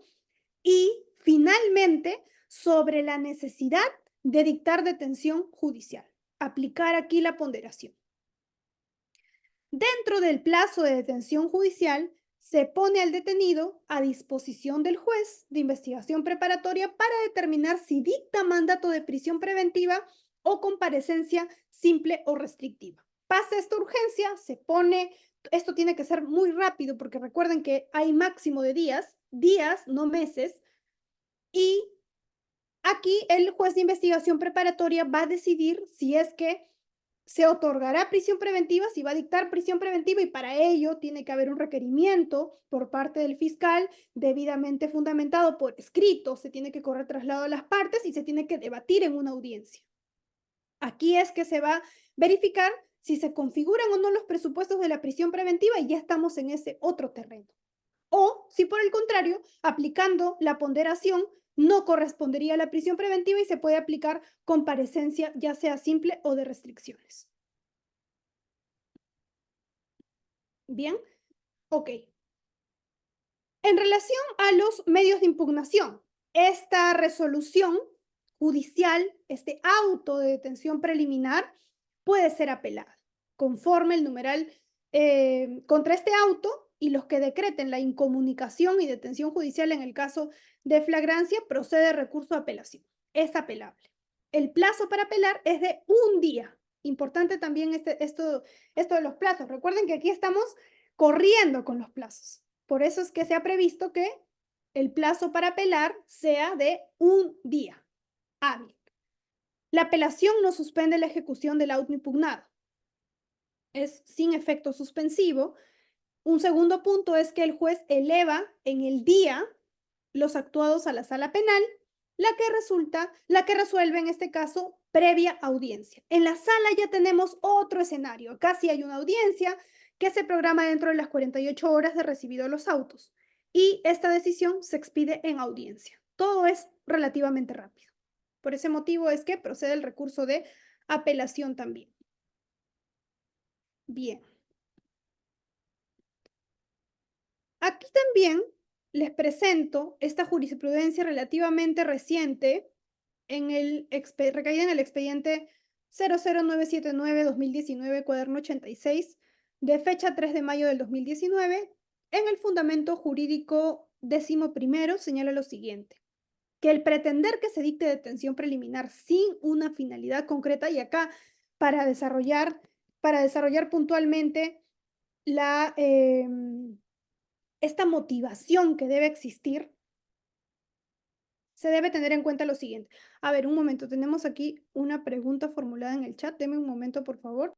y, finalmente, sobre la necesidad de dictar detención judicial. Aplicar aquí la ponderación. Dentro del plazo de detención judicial, se pone al detenido a disposición del juez de investigación preparatoria para determinar si dicta mandato de prisión preventiva o comparecencia simple o restrictiva. Pasa esta urgencia, se pone, esto tiene que ser muy rápido porque recuerden que hay máximo de días, no meses, y aquí el juez de investigación preparatoria va a decidir si es que se otorgará prisión preventiva, si va a dictar prisión preventiva y para ello tiene que haber un requerimiento por parte del fiscal debidamente fundamentado por escrito, se tiene que correr traslado a las partes y se tiene que debatir en una audiencia. Aquí es que se va a verificar si se configuran o no los presupuestos de la prisión preventiva y ya estamos en ese otro terreno. O si por el contrario, aplicando la ponderación, no correspondería a la prisión preventiva y se puede aplicar comparecencia ya sea simple o de restricciones. Bien, ok. En relación a los medios de impugnación, esta resolución judicial, este auto de detención preliminar, puede ser apelada conforme el numeral contra este auto y los que decreten la incomunicación y detención judicial en el caso de flagrancia, procede recurso de apelación. Es apelable. El plazo para apelar es de un día. Importante también esto de los plazos. Recuerden que aquí estamos corriendo con los plazos. Por eso es que se ha previsto que el plazo para apelar sea de un día hábil. La apelación no suspende la ejecución del auto impugnado. Es sin efecto suspensivo. Un segundo punto es que el juez eleva en el día los actuados a la sala penal, la que resuelve en este caso previa audiencia. En la sala ya tenemos otro escenario. Acá sí hay una audiencia que se programa dentro de las 48 horas de recibido los autos y esta decisión se expide en audiencia. Todo es relativamente rápido. Por ese motivo es que procede el recurso de apelación también. Bien. Aquí también les presento esta jurisprudencia relativamente reciente recaída en el expediente 00979-2019, cuaderno 86, de fecha 3 de mayo del 2019, en el fundamento jurídico 11º señala lo siguiente, que el pretender que se dicte detención preliminar sin una finalidad concreta, y acá para desarrollar puntualmente esta motivación que debe existir, se debe tener en cuenta lo siguiente. A ver, un momento, tenemos aquí una pregunta formulada en el chat. Deme un momento, por favor.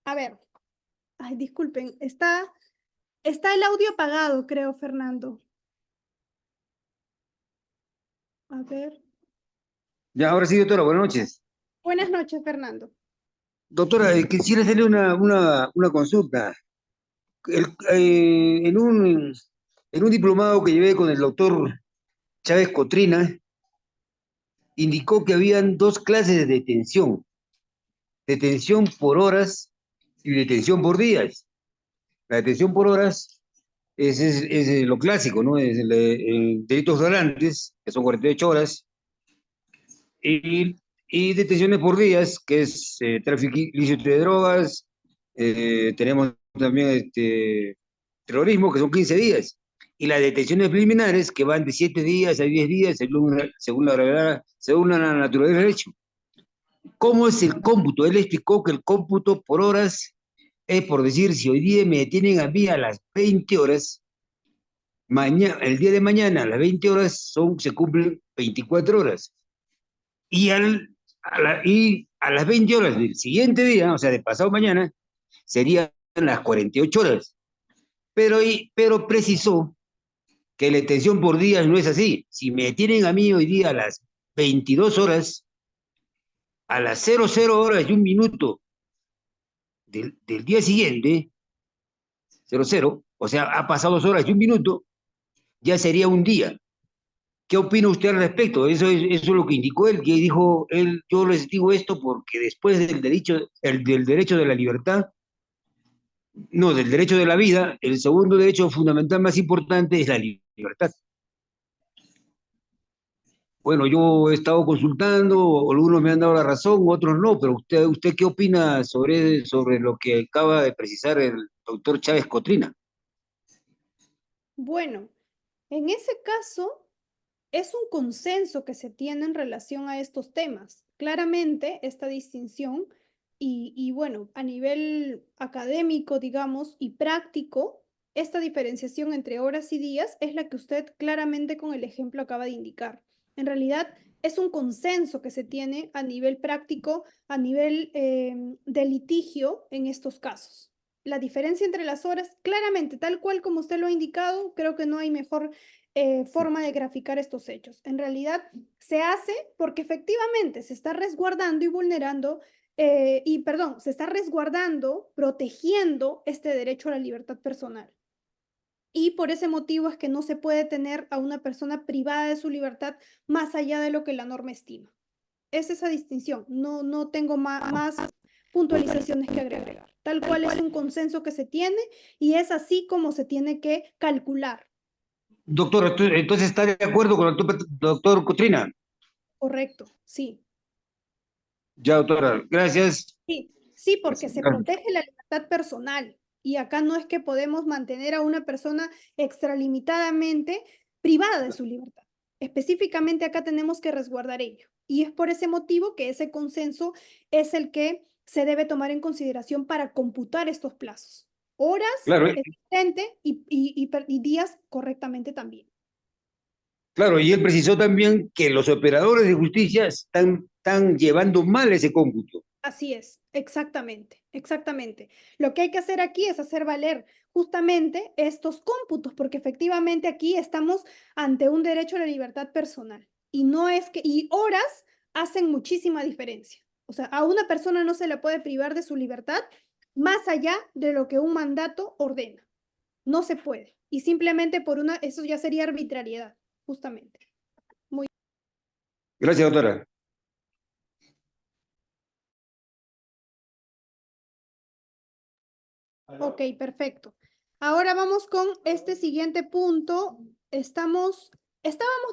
A ver, ay, disculpen, está el audio apagado, creo, Fernando. A ver. Ya, ahora sí, doctora, buenas noches. Buenas noches, Fernando. Doctora, quisiera hacerle una consulta. En un diplomado que llevé con el doctor Chávez Cotrina, indicó que habían dos clases de detención por horas y detención por días. La detención por horas es lo clásico, ¿no? Es el delitos flagrantes, que son 48 horas, y, y detenciones por días, que es tráfico ilícito de drogas, tenemos también terrorismo, que son 15 días, y las detenciones preliminares, que van de 7 días a 10 días, según la gravedad, según la naturaleza del hecho. ¿Cómo es el cómputo? Él explicó que el cómputo por horas es por decir, si hoy día me detienen a mí a las 20 horas, el día de mañana a las 20 horas se cumplen 24 horas. Y a las 20 horas del siguiente día, o sea, de pasado mañana, serían las 48 horas. Pero precisó que la detención por días no es así. Si me detienen a mí hoy día a las 22 horas, a las 00 horas y un minuto del día siguiente, 00, o sea, ha pasado 2 horas y un minuto, ya sería un día. ¿Qué opina usted al respecto? Eso es lo que indicó él, que dijo él, yo les digo esto porque después del derecho de la libertad, no, del derecho de la vida, el segundo derecho fundamental más importante es la libertad. Bueno, yo he estado consultando, algunos me han dado la razón, otros no, pero usted ¿qué opina sobre lo que acaba de precisar el doctor Chávez Cotrina? Bueno, en ese caso, es un consenso que se tiene en relación a estos temas. Claramente, esta distinción y bueno, a nivel académico, digamos, y práctico, esta diferenciación entre horas y días es la que usted claramente con el ejemplo acaba de indicar. En realidad, es un consenso que se tiene a nivel práctico, a nivel de litigio en estos casos. La diferencia entre las horas, claramente, tal cual como usted lo ha indicado, creo que no hay mejor forma de graficar estos hechos. En realidad se hace porque efectivamente se está resguardando y vulnerando, se está resguardando, protegiendo este derecho a la libertad personal. Y por ese motivo es que no se puede tener a una persona privada de su libertad más allá de lo que la norma estima. Es esa distinción. No tengo más puntualizaciones que agregar. Tal cual es un consenso que se tiene y es así como se tiene que calcular. Doctor, entonces está de acuerdo con el doctor Cotrina. Correcto, sí. Ya, doctora, gracias. Sí, porque se protege la libertad personal y acá no es que podemos mantener a una persona extralimitadamente privada de su libertad. Específicamente acá tenemos que resguardar ello y es por ese motivo que ese consenso es el que se debe tomar en consideración para computar estos plazos. Horas Claro, existente y días correctamente también. claro, y él precisó también que los operadores de justicia están llevando mal ese cómputo. Así es, exactamente, exactamente. Lo que hay que hacer aquí es hacer valer justamente estos cómputos, porque efectivamente aquí estamos ante un derecho a la libertad personal y no es que, y horas hacen muchísima diferencia. O sea, a una persona no se le puede privar de su libertad más allá de lo que un mandato ordena. No se puede. Y simplemente eso ya sería arbitrariedad, justamente. Gracias, doctora. Ok, perfecto. Ahora vamos con este siguiente punto. Estábamos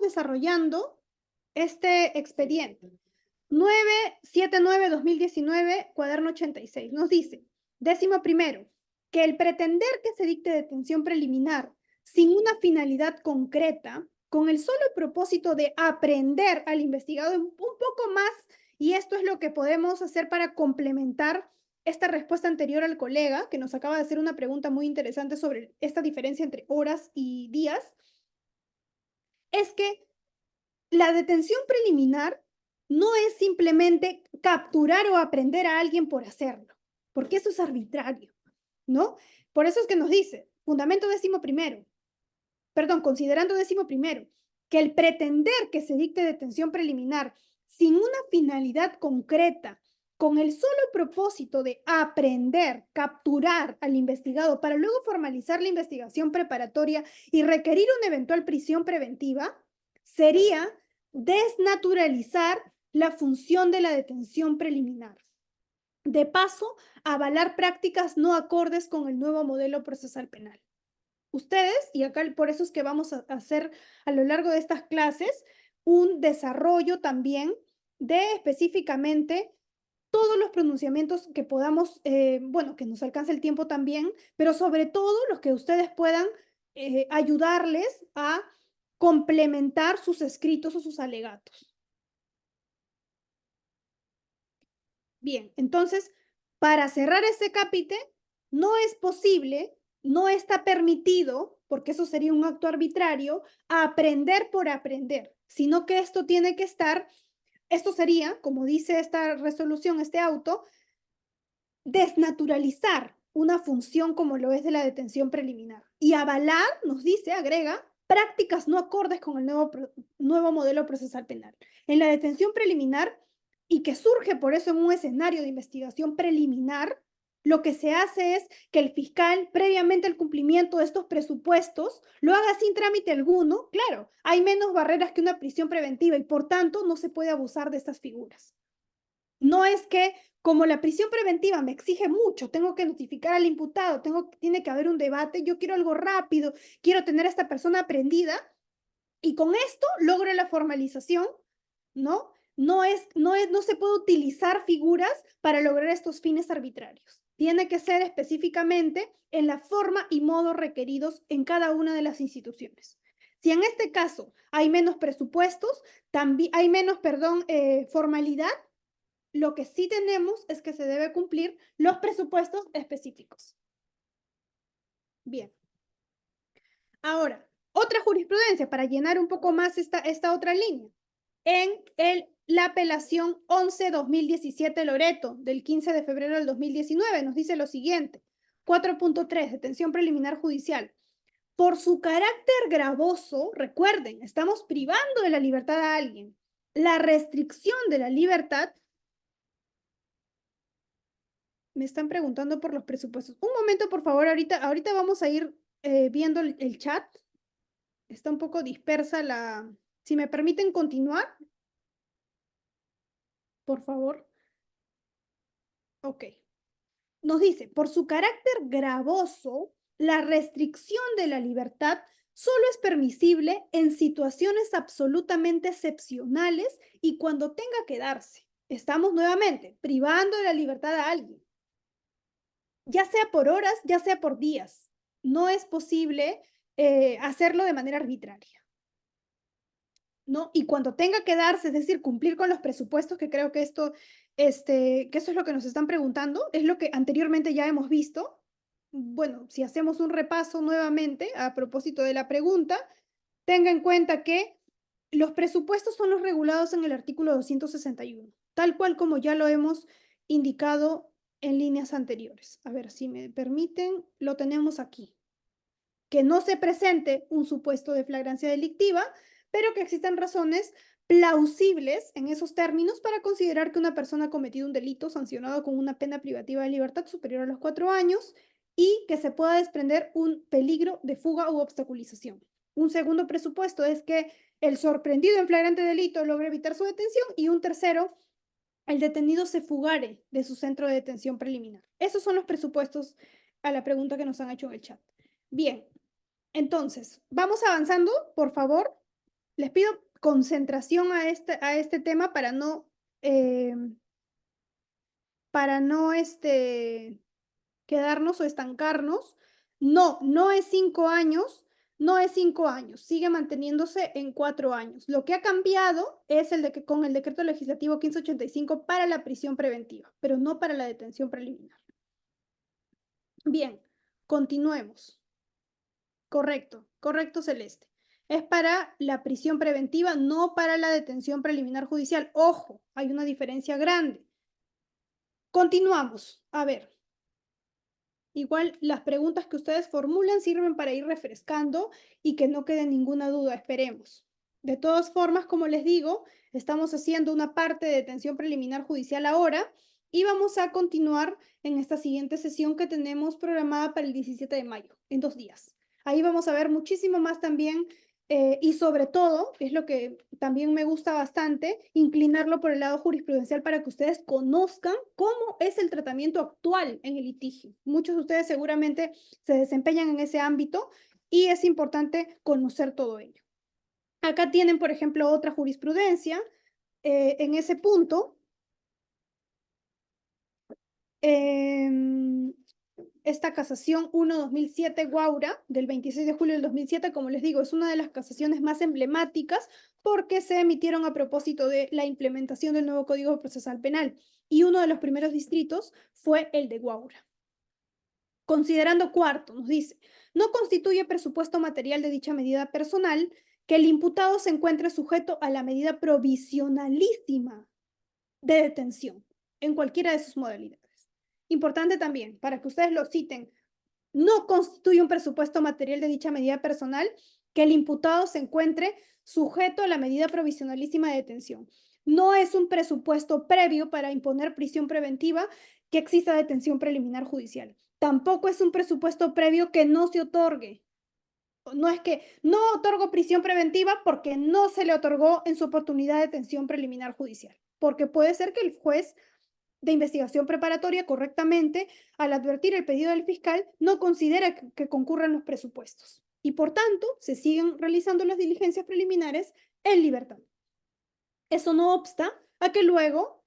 desarrollando este expediente. 979-2019, cuaderno 86. Nos dice, 11º, que el pretender que se dicte detención preliminar sin una finalidad concreta, con el solo propósito de aprender al investigado un poco más, y esto es lo que podemos hacer para complementar esta respuesta anterior al colega, que nos acaba de hacer una pregunta muy interesante sobre esta diferencia entre horas y días, es que la detención preliminar no es simplemente capturar o aprender a alguien por hacerlo. porque eso es arbitrario, ¿no? Por eso es que nos dice, fundamento 11º, perdón, considerando 11º, que el pretender que se dicte detención preliminar sin una finalidad concreta, con el solo propósito de aprender, capturar al investigado para luego formalizar la investigación preparatoria y requerir una eventual prisión preventiva, sería desnaturalizar la función de la detención preliminar. De paso, avalar prácticas no acordes con el nuevo modelo procesal penal. Ustedes, y acá por eso es que vamos a hacer a lo largo de estas clases un desarrollo también de específicamente todos los pronunciamientos que podamos, bueno, que nos alcance el tiempo también, pero sobre todo los que ustedes puedan ayudarles a complementar sus escritos o sus alegatos. Bien, entonces, para cerrar este capítulo, no es posible, no está permitido, porque eso sería un acto arbitrario, aprender por aprender, sino que esto tiene que estar, esto sería, como dice esta resolución, este auto, desnaturalizar una función como lo es de la detención preliminar y avalar, nos dice, agrega, prácticas no acordes con el nuevo modelo procesal penal. En la detención preliminar, y que surge por eso en un escenario de investigación preliminar, lo que se hace es que el fiscal, previamente al cumplimiento de estos presupuestos, lo haga sin trámite alguno. Claro, hay menos barreras que una prisión preventiva y por tanto no se puede abusar de estas figuras. No es que como la prisión preventiva me exige mucho, tengo que notificar al imputado, tiene que haber un debate, yo quiero algo rápido, quiero tener a esta persona prendida y con esto logro la formalización, ¿no? No se puede utilizar figuras para lograr estos fines arbitrarios. Tiene que ser específicamente en la forma y modo requeridos en cada una de las instituciones. Si en este caso hay menos presupuestos, también hay menos, formalidad, lo que sí tenemos es que se debe cumplir los presupuestos específicos. Bien. Ahora, otra jurisprudencia para llenar un poco más esta otra línea. En la apelación 11-2017 Loreto del 15 de febrero del 2019 nos dice lo siguiente. 4.3, detención preliminar judicial. Por su carácter gravoso, recuerden, estamos privando de la libertad a alguien. La restricción de la libertad. Me están preguntando por los presupuestos. Un momento, por favor, ahorita vamos a ir viendo el chat. Está un poco dispersa la... Si me permiten continuar, por favor. Ok. Nos dice, por su carácter gravoso, la restricción de la libertad solo es permisible en situaciones absolutamente excepcionales y cuando tenga que darse. Estamos nuevamente privando de la libertad a alguien, ya sea por horas, ya sea por días. No es posible hacerlo de manera arbitraria, ¿no? Y cuando tenga que darse, es decir, cumplir con los presupuestos, que creo que que eso es lo que nos están preguntando, es lo que anteriormente ya hemos visto. Bueno, si hacemos un repaso nuevamente a propósito de la pregunta, tenga en cuenta que los presupuestos son los regulados en el artículo 261, tal cual como ya lo hemos indicado en líneas anteriores. A ver, si me permiten, lo tenemos aquí. Que no se presente un supuesto de flagrancia delictiva, pero que existan razones plausibles en esos términos para considerar que una persona ha cometido un delito sancionado con una pena privativa de libertad superior a los 4 años y que se pueda desprender un peligro de fuga u obstaculización. Un segundo presupuesto es que el sorprendido en flagrante delito logre evitar su detención y un tercero, el detenido se fugare de su centro de detención preliminar. Esos son los presupuestos a la pregunta que nos han hecho en el chat. Bien, entonces, vamos avanzando, por favor. Les pido concentración a este tema para no quedarnos o estancarnos. No es 5 años, no es 5 años, sigue manteniéndose en 4 años. Lo que ha cambiado es con el decreto legislativo 1585 para la prisión preventiva, pero no para la detención preliminar. Bien, continuemos. Correcto, Celeste. Es para la prisión preventiva, no para la detención preliminar judicial. Ojo, hay una diferencia grande. Continuamos. A ver, Igual las preguntas que ustedes formulan sirven para ir refrescando y que no quede ninguna duda, esperemos. De todas formas, como les digo, estamos haciendo una parte de detención preliminar judicial ahora y vamos a continuar en esta siguiente sesión que tenemos programada para el 17 de mayo, en 2 días. Ahí vamos a ver muchísimo más también y sobre todo, es lo que también me gusta bastante, inclinarlo por el lado jurisprudencial para que ustedes conozcan cómo es el tratamiento actual en el litigio. Muchos de ustedes seguramente se desempeñan en ese ámbito y es importante conocer todo ello. Acá tienen, por ejemplo, otra jurisprudencia en ese punto. Esta casación 1-2007 Guaura, del 26 de julio del 2007, como les digo, es una de las casaciones más emblemáticas porque se emitieron a propósito de la implementación del nuevo Código Procesal Penal y uno de los primeros distritos fue el de Guaura. Considerando cuarto, nos dice, no constituye presupuesto material de dicha medida personal que el imputado se encuentre sujeto a la medida provisionalísima de detención en cualquiera de sus modalidades. Importante también, para que ustedes lo citen, no constituye un presupuesto material de dicha medida personal que el imputado se encuentre sujeto a la medida provisionalísima de detención. No es un presupuesto previo para imponer prisión preventiva que exista detención preliminar judicial. Tampoco es un presupuesto previo que no se otorgue. No es que no otorgo prisión preventiva porque no se le otorgó en su oportunidad de detención preliminar judicial. Porque puede ser que el juez de investigación preparatoria correctamente, al advertir el pedido del fiscal, no considera que concurran los presupuestos y por tanto se siguen realizando las diligencias preliminares en libertad. Eso no obsta a que luego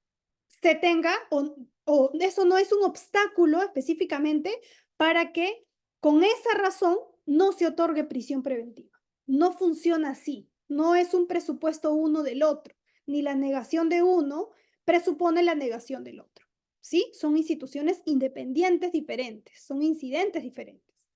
se tenga, o eso no es un obstáculo específicamente para que con esa razón no se otorgue prisión preventiva. No funciona así. No es un presupuesto uno del otro, ni la negación de uno presupone la negación del otro. ¿Sí? Son instituciones independientes diferentes, son incidentes diferentes.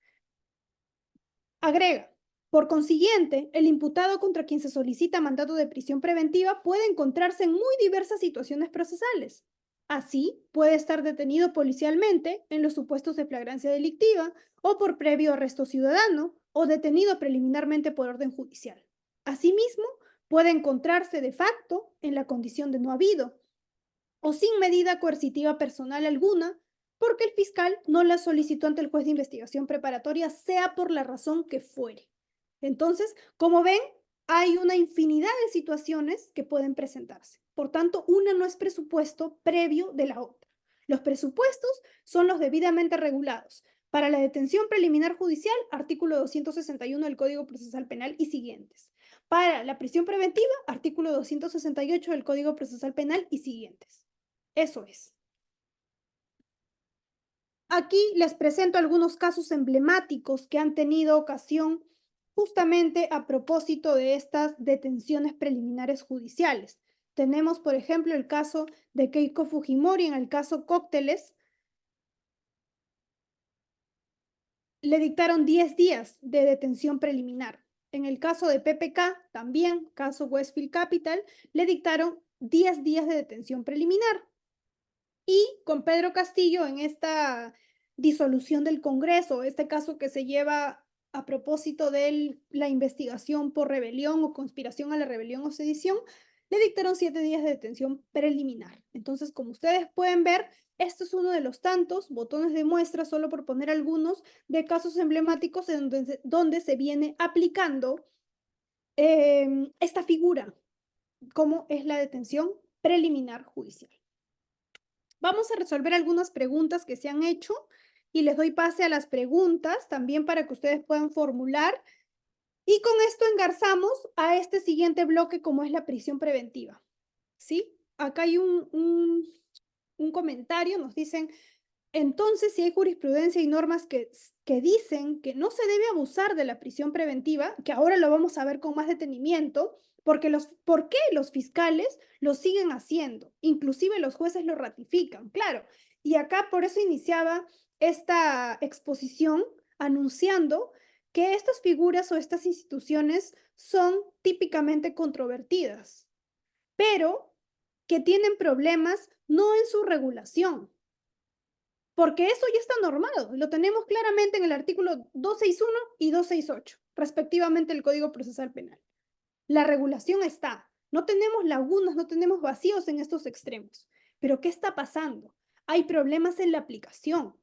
Agrega, por consiguiente, el imputado contra quien se solicita mandato de prisión preventiva puede encontrarse en muy diversas situaciones procesales. Así, puede estar detenido policialmente en los supuestos de flagrancia delictiva o por previo arresto ciudadano o detenido preliminarmente por orden judicial. Asimismo, puede encontrarse de facto en la condición de no habido o sin medida coercitiva personal alguna, porque el fiscal no la solicitó ante el juez de investigación preparatoria, sea por la razón que fuere. Entonces, como ven, hay una infinidad de situaciones que pueden presentarse. Por tanto, una no es presupuesto previo de la otra. Los presupuestos son los debidamente regulados. Para la detención preliminar judicial, artículo 261 del Código Procesal Penal y siguientes. Para la prisión preventiva, artículo 268 del Código Procesal Penal y siguientes. Eso es. Aquí les presento algunos casos emblemáticos que han tenido ocasión justamente a propósito de estas detenciones preliminares judiciales. Tenemos, por ejemplo, el caso de Keiko Fujimori en el caso Cócteles. Le dictaron 10 días de detención preliminar. En el caso de PPK, también, caso Westfield Capital, le dictaron 10 días de detención preliminar. Y con Pedro Castillo en esta disolución del Congreso, este caso que se lleva a propósito de la investigación por rebelión o conspiración a la rebelión o sedición, le dictaron 7 días de detención preliminar. Entonces, como ustedes pueden ver, esto es uno de los tantos botones de muestra, solo por poner algunos, de casos emblemáticos en donde se viene aplicando esta figura, como es la detención preliminar judicial. Vamos a resolver algunas preguntas que se han hecho y les doy pase a las preguntas también para que ustedes puedan formular. Y con esto engarzamos a este siguiente bloque como es la prisión preventiva. ¿Sí? Acá hay un comentario, nos dicen, entonces si hay jurisprudencia y normas que dicen que no se debe abusar de la prisión preventiva, que ahora lo vamos a ver con más detenimiento, porque ¿por qué los fiscales lo siguen haciendo? Inclusive los jueces lo ratifican, claro. Y acá por eso iniciaba esta exposición anunciando que estas figuras o estas instituciones son típicamente controvertidas, pero que tienen problemas no en su regulación, porque eso ya está normado. Lo tenemos claramente en el artículo 261 y 268, respectivamente del Código Procesal Penal. La regulación está. No tenemos lagunas, no tenemos vacíos en estos extremos. Pero ¿qué está pasando? Hay problemas en la aplicación.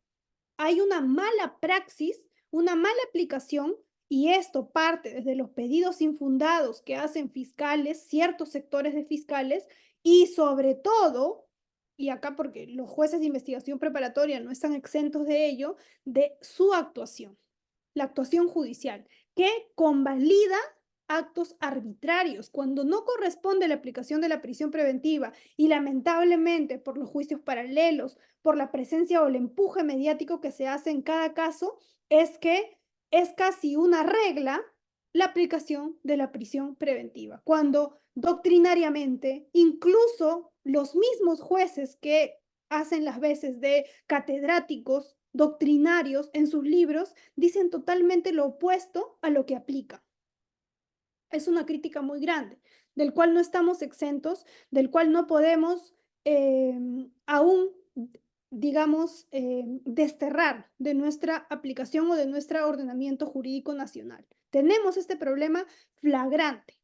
Hay una mala praxis, una mala aplicación, y esto parte desde los pedidos infundados que hacen fiscales, ciertos sectores de fiscales, y sobre todo, y acá porque los jueces de investigación preparatoria no están exentos de ello, de su actuación, la actuación judicial, que convalida actos arbitrarios, cuando no corresponde la aplicación de la prisión preventiva y lamentablemente por los juicios paralelos, por la presencia o el empuje mediático que se hace en cada caso, es que es casi una regla la aplicación de la prisión preventiva, cuando doctrinariamente incluso los mismos jueces que hacen las veces de catedráticos doctrinarios en sus libros dicen totalmente lo opuesto a lo que aplican. Es una crítica muy grande, del cual no estamos exentos, del cual no podemos aún, digamos, desterrar de nuestra aplicación o de nuestro ordenamiento jurídico nacional. Tenemos este problema flagrante.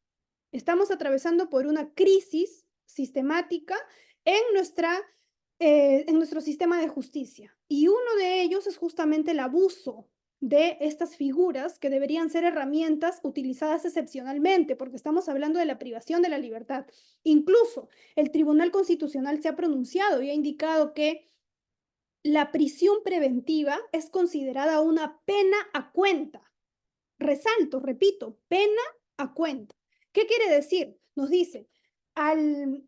Estamos atravesando por una crisis sistemática en nuestro sistema de justicia. Y uno de ellos es justamente el abuso de estas figuras que deberían ser herramientas utilizadas excepcionalmente, porque estamos hablando de la privación de la libertad. Incluso el Tribunal Constitucional se ha pronunciado y ha indicado que la prisión preventiva es considerada una pena a cuenta. Resalto, repito, pena a cuenta. ¿Qué quiere decir? Nos dice, al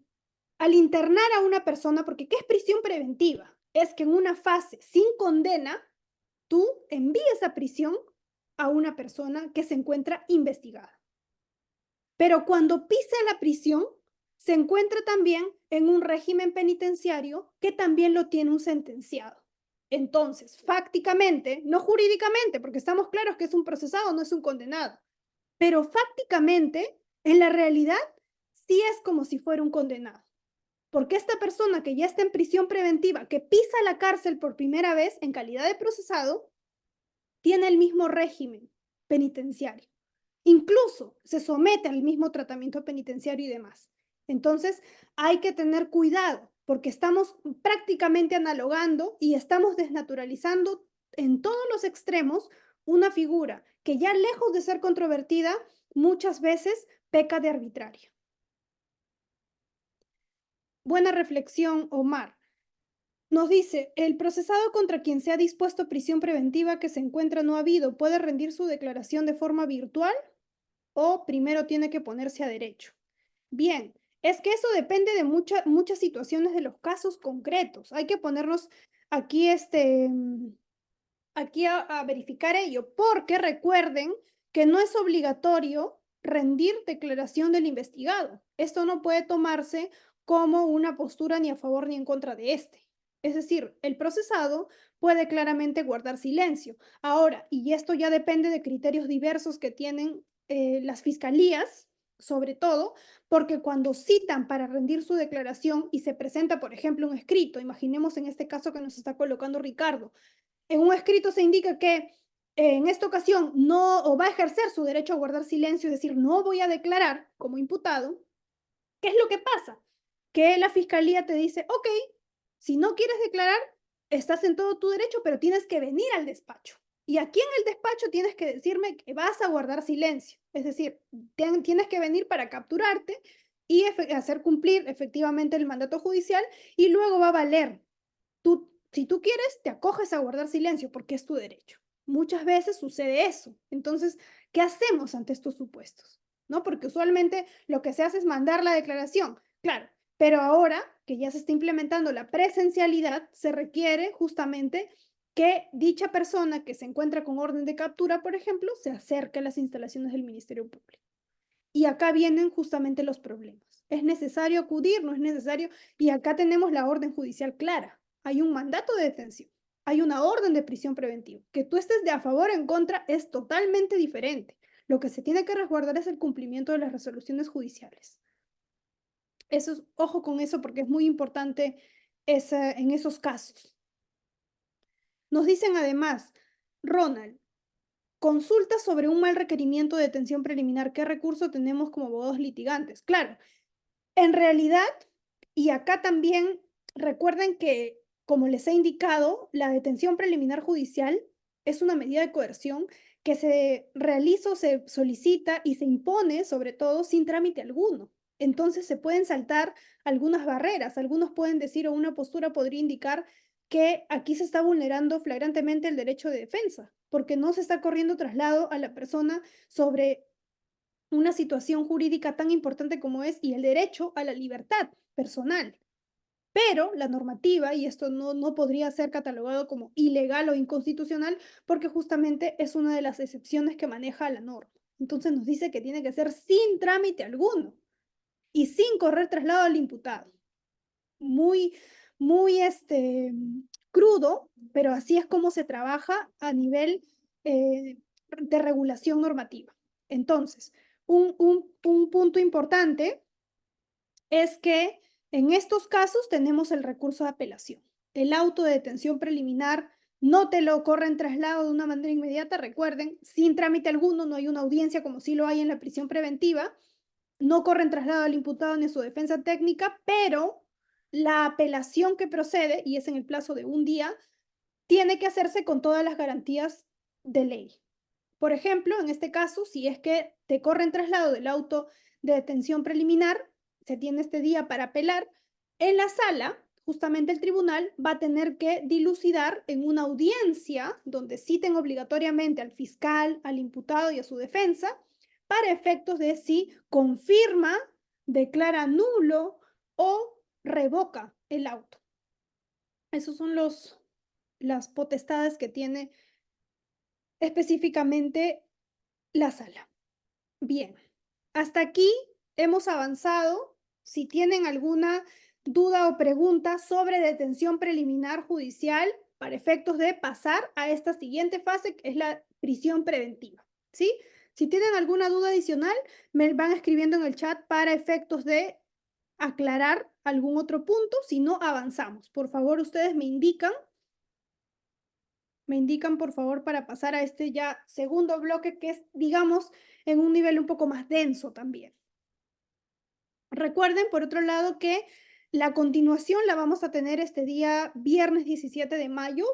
internar a una persona, porque ¿qué es prisión preventiva? Es que en una fase sin condena, tú envías a prisión a una persona que se encuentra investigada. Pero cuando pisa la prisión, se encuentra también en un régimen penitenciario que también lo tiene un sentenciado. Entonces, fácticamente, no jurídicamente, porque estamos claros que es un procesado, no es un condenado, pero fácticamente, en la realidad, sí es como si fuera un condenado. Porque esta persona que ya está en prisión preventiva, que pisa la cárcel por primera vez en calidad de procesado, tiene el mismo régimen penitenciario. Incluso se somete al mismo tratamiento penitenciario y demás. Entonces, hay que tener cuidado porque estamos prácticamente analogando y estamos desnaturalizando en todos los extremos una figura que ya lejos de ser controvertida, muchas veces peca de arbitraria. Buena reflexión, Omar. Nos dice, el procesado contra quien se ha dispuesto prisión preventiva que se encuentra no habido, ¿puede rendir su declaración de forma virtual o primero tiene que ponerse a derecho? Bien, es que eso depende de muchas situaciones de los casos concretos. Hay que ponernos aquí, aquí a verificar ello, porque recuerden que no es obligatorio rendir declaración del investigado. Esto no puede tomarse como una postura ni a favor ni en contra de este. Es decir, el procesado puede claramente guardar silencio. Ahora, y esto ya depende de criterios diversos que tienen las fiscalías, sobre todo, porque cuando citan para rendir su declaración y se presenta, por ejemplo, un escrito, imaginemos en este caso que nos está colocando Ricardo, en un escrito se indica que en esta ocasión no o va a ejercer su derecho a guardar silencio, es decir, no voy a declarar como imputado. ¿Qué es lo que pasa? Que la fiscalía te dice, ok, si no quieres declarar, estás en todo tu derecho, pero tienes que venir al despacho. Y aquí en el despacho tienes que decirme que vas a guardar silencio. Es decir, tienes que venir para capturarte y hacer cumplir efectivamente el mandato judicial y luego va a valer. Si tú quieres, te acoges a guardar silencio porque es tu derecho. Muchas veces sucede eso. Entonces, ¿qué hacemos ante estos supuestos? ¿No? Porque usualmente lo que se hace es mandar la declaración, claro, pero ahora que ya se está implementando la presencialidad, se requiere justamente que dicha persona que se encuentra con orden de captura, por ejemplo, se acerque a las instalaciones del Ministerio Público. Y acá vienen justamente los problemas. ¿Es necesario acudir? ¿No es necesario? Y acá tenemos la orden judicial clara. Hay un mandato de detención, hay una orden de prisión preventiva. Que tú estés de a favor o en contra es totalmente diferente. Lo que se tiene que resguardar es el cumplimiento de las resoluciones judiciales. Eso ojo con eso porque es muy importante en esos casos. Nos dicen además, Ronald, consulta sobre un mal requerimiento de detención preliminar. ¿Qué recurso tenemos como abogados litigantes? Claro, en realidad, y acá también recuerden que, como les he indicado, la detención preliminar judicial es una medida de coerción que se realiza o se solicita y se impone, sobre todo, sin trámite alguno. Entonces se pueden saltar algunas barreras. Algunos pueden decir, o una postura podría indicar que aquí se está vulnerando flagrantemente el derecho de defensa, porque no se está corriendo traslado a la persona sobre una situación jurídica tan importante como es y el derecho a la libertad personal. Pero la normativa, y esto no podría ser catalogado como ilegal o inconstitucional, porque justamente es una de las excepciones que maneja la norma. Entonces nos dice que tiene que ser sin trámite alguno y sin correr traslado al imputado. Muy, muy crudo, pero así es como se trabaja a nivel de regulación normativa. Entonces, un punto importante es que en estos casos tenemos el recurso de apelación. El auto de detención preliminar no te lo corren traslado de una manera inmediata, recuerden, sin trámite alguno, no hay una audiencia como sí lo hay en la prisión preventiva, no corren traslado al imputado ni a su defensa técnica, pero la apelación que procede, y es en el plazo de un día, tiene que hacerse con todas las garantías de ley. Por ejemplo, en este caso, si es que te corren traslado del auto de detención preliminar, se tiene este día para apelar, en la sala, justamente el tribunal va a tener que dilucidar en una audiencia donde citen obligatoriamente al fiscal, al imputado y a su defensa, para efectos de si confirma, declara nulo o revoca el auto. Esos son las potestades que tiene específicamente la sala. Bien, hasta aquí hemos avanzado. Si tienen alguna duda o pregunta sobre detención preliminar judicial para efectos de pasar a esta siguiente fase, que es la prisión preventiva, ¿sí? Si tienen alguna duda adicional, me van escribiendo en el chat para efectos de aclarar algún otro punto. Si no, avanzamos. Por favor, ustedes me indican, por favor, para pasar a este ya segundo bloque, que es, digamos, en un nivel un poco más denso también. Recuerden, por otro lado, que la continuación la vamos a tener este día viernes 17 de mayo,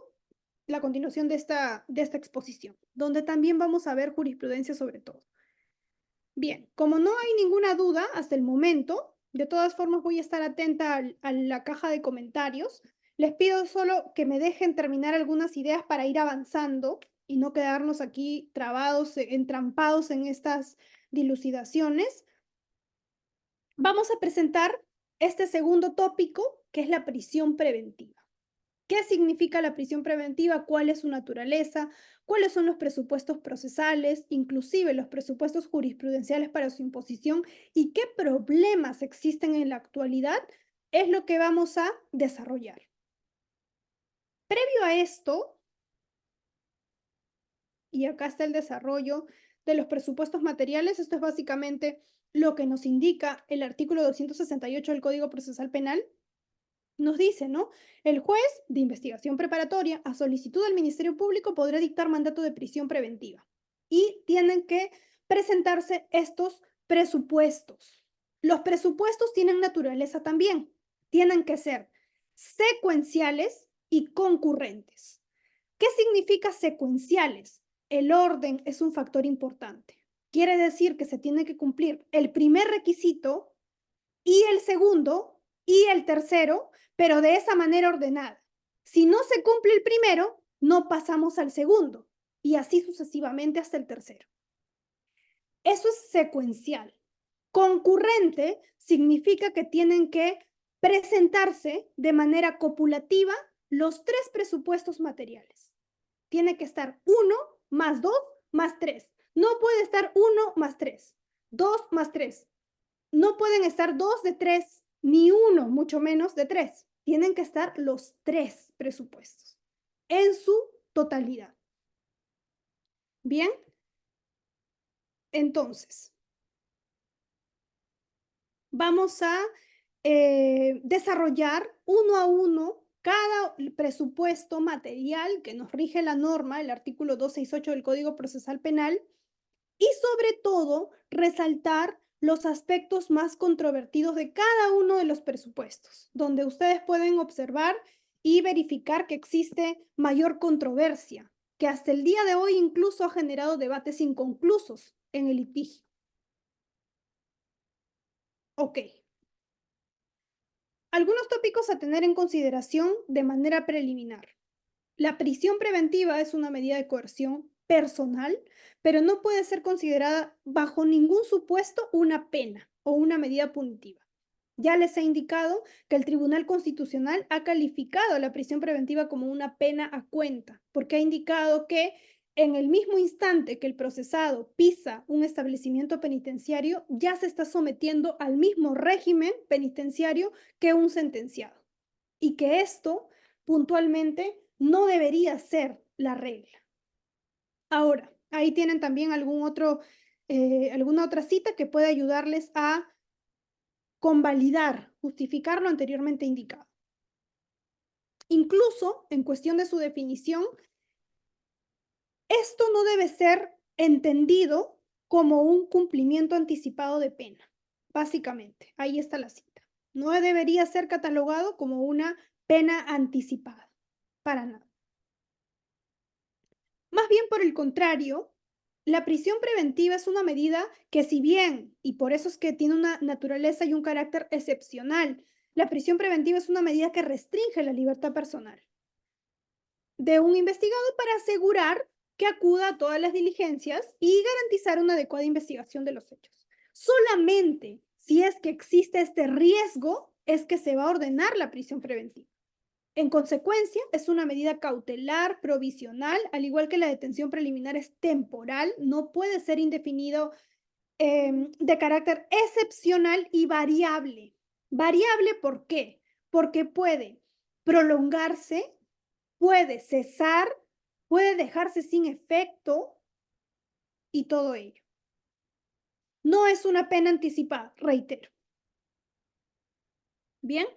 la continuación de esta exposición, donde también vamos a ver jurisprudencia sobre todo. Bien, como no hay ninguna duda hasta el momento, de todas formas voy a estar atenta a la caja de comentarios. Les pido solo que me dejen terminar algunas ideas para ir avanzando y no quedarnos aquí trabados, entrampados en estas dilucidaciones. Vamos a presentar este segundo tópico, que es la prisión preventiva. ¿Qué significa la prisión preventiva? ¿Cuál es su naturaleza? ¿Cuáles son los presupuestos procesales, inclusive los presupuestos jurisprudenciales para su imposición? ¿Y qué problemas existen en la actualidad? Es lo que vamos a desarrollar. Previo a esto, y acá está el desarrollo de los presupuestos materiales, esto es básicamente lo que nos indica el artículo 268 del Código Procesal Penal. Nos dice, ¿no? El juez de investigación preparatoria, a solicitud del Ministerio Público, podrá dictar mandato de prisión preventiva. Y tienen que presentarse estos presupuestos. Los presupuestos tienen naturaleza también. Tienen que ser secuenciales y concurrentes. ¿Qué significa secuenciales? El orden es un factor importante. Quiere decir que se tiene que cumplir el primer requisito y el segundo y el tercero, pero de esa manera ordenada. Si no se cumple el primero, no pasamos al segundo y así sucesivamente hasta el tercero. Eso es secuencial. Concurrente significa que tienen que presentarse de manera copulativa los tres presupuestos materiales. Tiene que estar 1 más 2 más 3. No puede estar 1 más 3, 2 más 3. No pueden estar 2 de 3, ni 1, mucho menos de 3. Tienen que estar los tres presupuestos en su totalidad. Bien, entonces, vamos a desarrollar uno a uno cada presupuesto material que nos rige la norma, el artículo 268 del Código Procesal Penal, y sobre todo resaltar los aspectos más controvertidos de cada uno de los presupuestos, donde ustedes pueden observar y verificar que existe mayor controversia, que hasta el día de hoy incluso ha generado debates inconclusos en el litigio. Ok. Algunos tópicos a tener en consideración de manera preliminar. La prisión preventiva es una medida de coerción personal, pero no puede ser considerada bajo ningún supuesto una pena o una medida punitiva. Ya les he indicado que el Tribunal Constitucional ha calificado la prisión preventiva como una pena a cuenta, porque ha indicado que en el mismo instante que el procesado pisa un establecimiento penitenciario, ya se está sometiendo al mismo régimen penitenciario que un sentenciado. Y que esto, puntualmente, no debería ser la regla. Ahora, ahí tienen también alguna otra cita que puede ayudarles a convalidar, justificar lo anteriormente indicado. Incluso, en cuestión de su definición, esto no debe ser entendido como un cumplimiento anticipado de pena, básicamente. Ahí está la cita. No debería ser catalogado como una pena anticipada, para nada. Más bien por el contrario, la prisión preventiva es una medida que si bien, y por eso es que tiene una naturaleza y un carácter excepcional, la prisión preventiva es una medida que restringe la libertad personal de un investigado para asegurar que acuda a todas las diligencias y garantizar una adecuada investigación de los hechos. Solamente si es que existe este riesgo es que se va a ordenar la prisión preventiva. En consecuencia, es una medida cautelar, provisional, al igual que la detención preliminar es temporal, no puede ser indefinido, de carácter excepcional y variable. Variable, ¿por qué? Porque puede prolongarse, puede cesar, puede dejarse sin efecto y todo ello. No es una pena anticipada, reitero. Bien,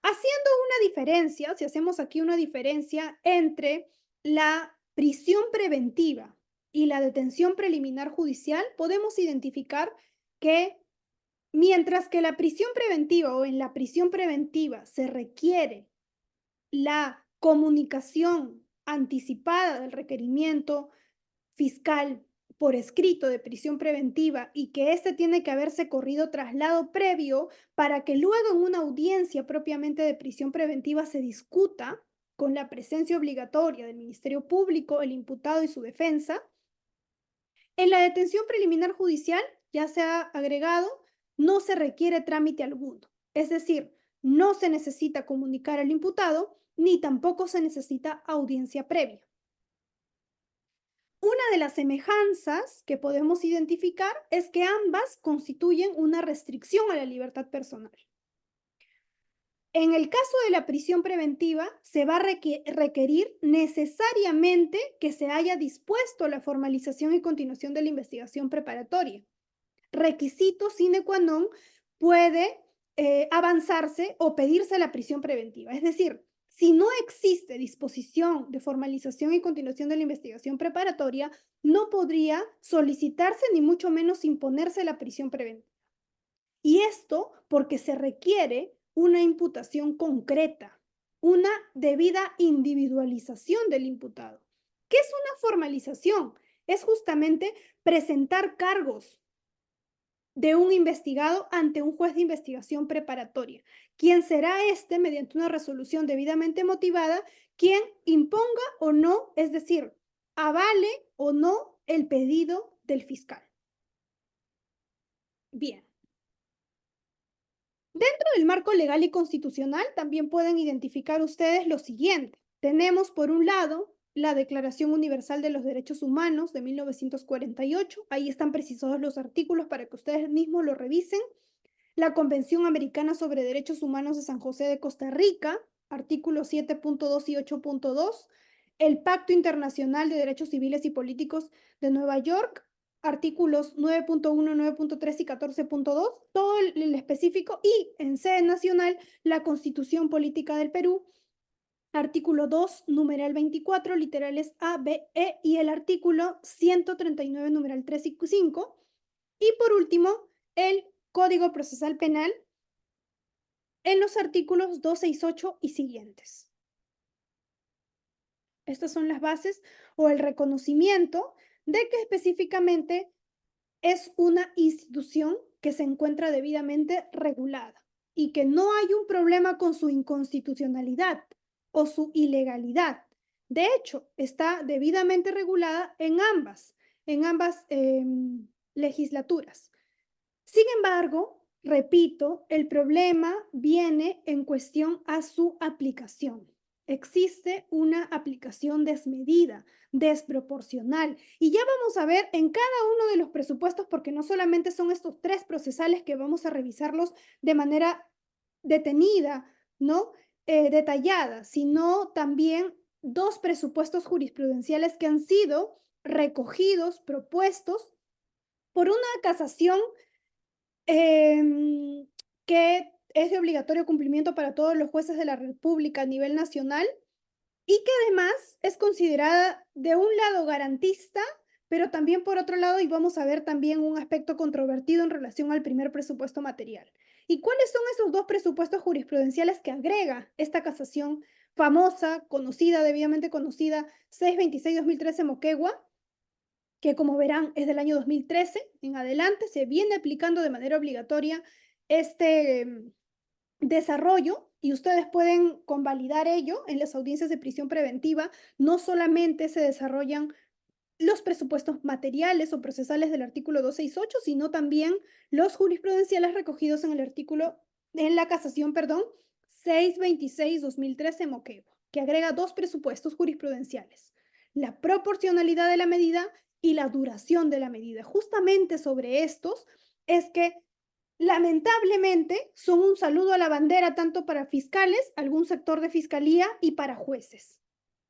haciendo una diferencia, si hacemos aquí una diferencia entre la prisión preventiva y la detención preliminar judicial, podemos identificar que mientras que la prisión preventiva o en la prisión preventiva se requiere la comunicación anticipada del requerimiento fiscal por escrito de prisión preventiva y que éste tiene que haberse corrido traslado previo para que luego en una audiencia propiamente de prisión preventiva se discuta con la presencia obligatoria del Ministerio Público, el imputado y su defensa. En la detención preliminar judicial, ya se ha agregado, no se requiere trámite alguno. Es decir, no se necesita comunicar al imputado ni tampoco se necesita audiencia previa. Una de las semejanzas que podemos identificar es que ambas constituyen una restricción a la libertad personal. En el caso de la prisión preventiva, se va a requerir necesariamente que se haya dispuesto la formalización y continuación de la investigación preparatoria. Requisito sine qua non puede avanzarse o pedirse la prisión preventiva. Es decir, si no existe disposición de formalización y continuación de la investigación preparatoria, no podría solicitarse ni mucho menos imponerse la prisión preventiva. Y esto porque se requiere una imputación concreta, una debida individualización del imputado. ¿Qué es una formalización? Es justamente presentar cargos de un investigado ante un juez de investigación preparatoria, quien será este, mediante una resolución debidamente motivada, quien imponga o no, es decir, avale o no el pedido del fiscal. Bien. Dentro del marco legal y constitucional también pueden identificar ustedes lo siguiente. Tenemos, por un lado, la Declaración Universal de los Derechos Humanos de 1948. Ahí están precisados los artículos para que ustedes mismos lo revisen. La Convención Americana sobre Derechos Humanos de San José de Costa Rica, artículos 7.2 y 8.2. El Pacto Internacional de Derechos Civiles y Políticos de Nueva York, artículos 9.1, 9.3 y 14.2, todo el específico, y en sede nacional, la Constitución Política del Perú, artículo 2, numeral 24, literales A, B, E, y el artículo 139, numeral 3 y 5. Y por último, el Código Procesal Penal en los artículos 268 y siguientes. Estas son las bases o el reconocimiento de que específicamente es una institución que se encuentra debidamente regulada y que no hay un problema con su inconstitucionalidad o su ilegalidad. De hecho, está debidamente regulada en ambas legislaturas. Sin embargo, repito, el problema viene en cuestión a su aplicación. Existe una aplicación desmedida, desproporcional, y ya vamos a ver en cada uno de los presupuestos, porque no solamente son estos 3 procesales que vamos a revisarlos de manera detenida, ¿no? Detallada, sino también 2 presupuestos jurisprudenciales que han sido recogidos, propuestos por una casación que es de obligatorio cumplimiento para todos los jueces de la República a nivel nacional y que además es considerada de un lado garantista, pero también por otro lado, y vamos a ver también un aspecto controvertido en relación al primer presupuesto material. ¿Y cuáles son esos 2 presupuestos jurisprudenciales que agrega esta casación famosa, conocida, debidamente conocida, 626-2013 Moquegua? Que como verán es del año 2013 en adelante, se viene aplicando de manera obligatoria este desarrollo y ustedes pueden convalidar ello en las audiencias de prisión preventiva. No solamente se desarrollan los presupuestos materiales o procesales del artículo 268, sino también los jurisprudenciales recogidos en el artículo, en la casación, perdón, 626-2013 Moquegua, que agrega 2 presupuestos jurisprudenciales: la proporcionalidad de la medida y la duración de la medida. Justamente sobre estos es que lamentablemente son un saludo a la bandera tanto para fiscales, algún sector de fiscalía y para jueces,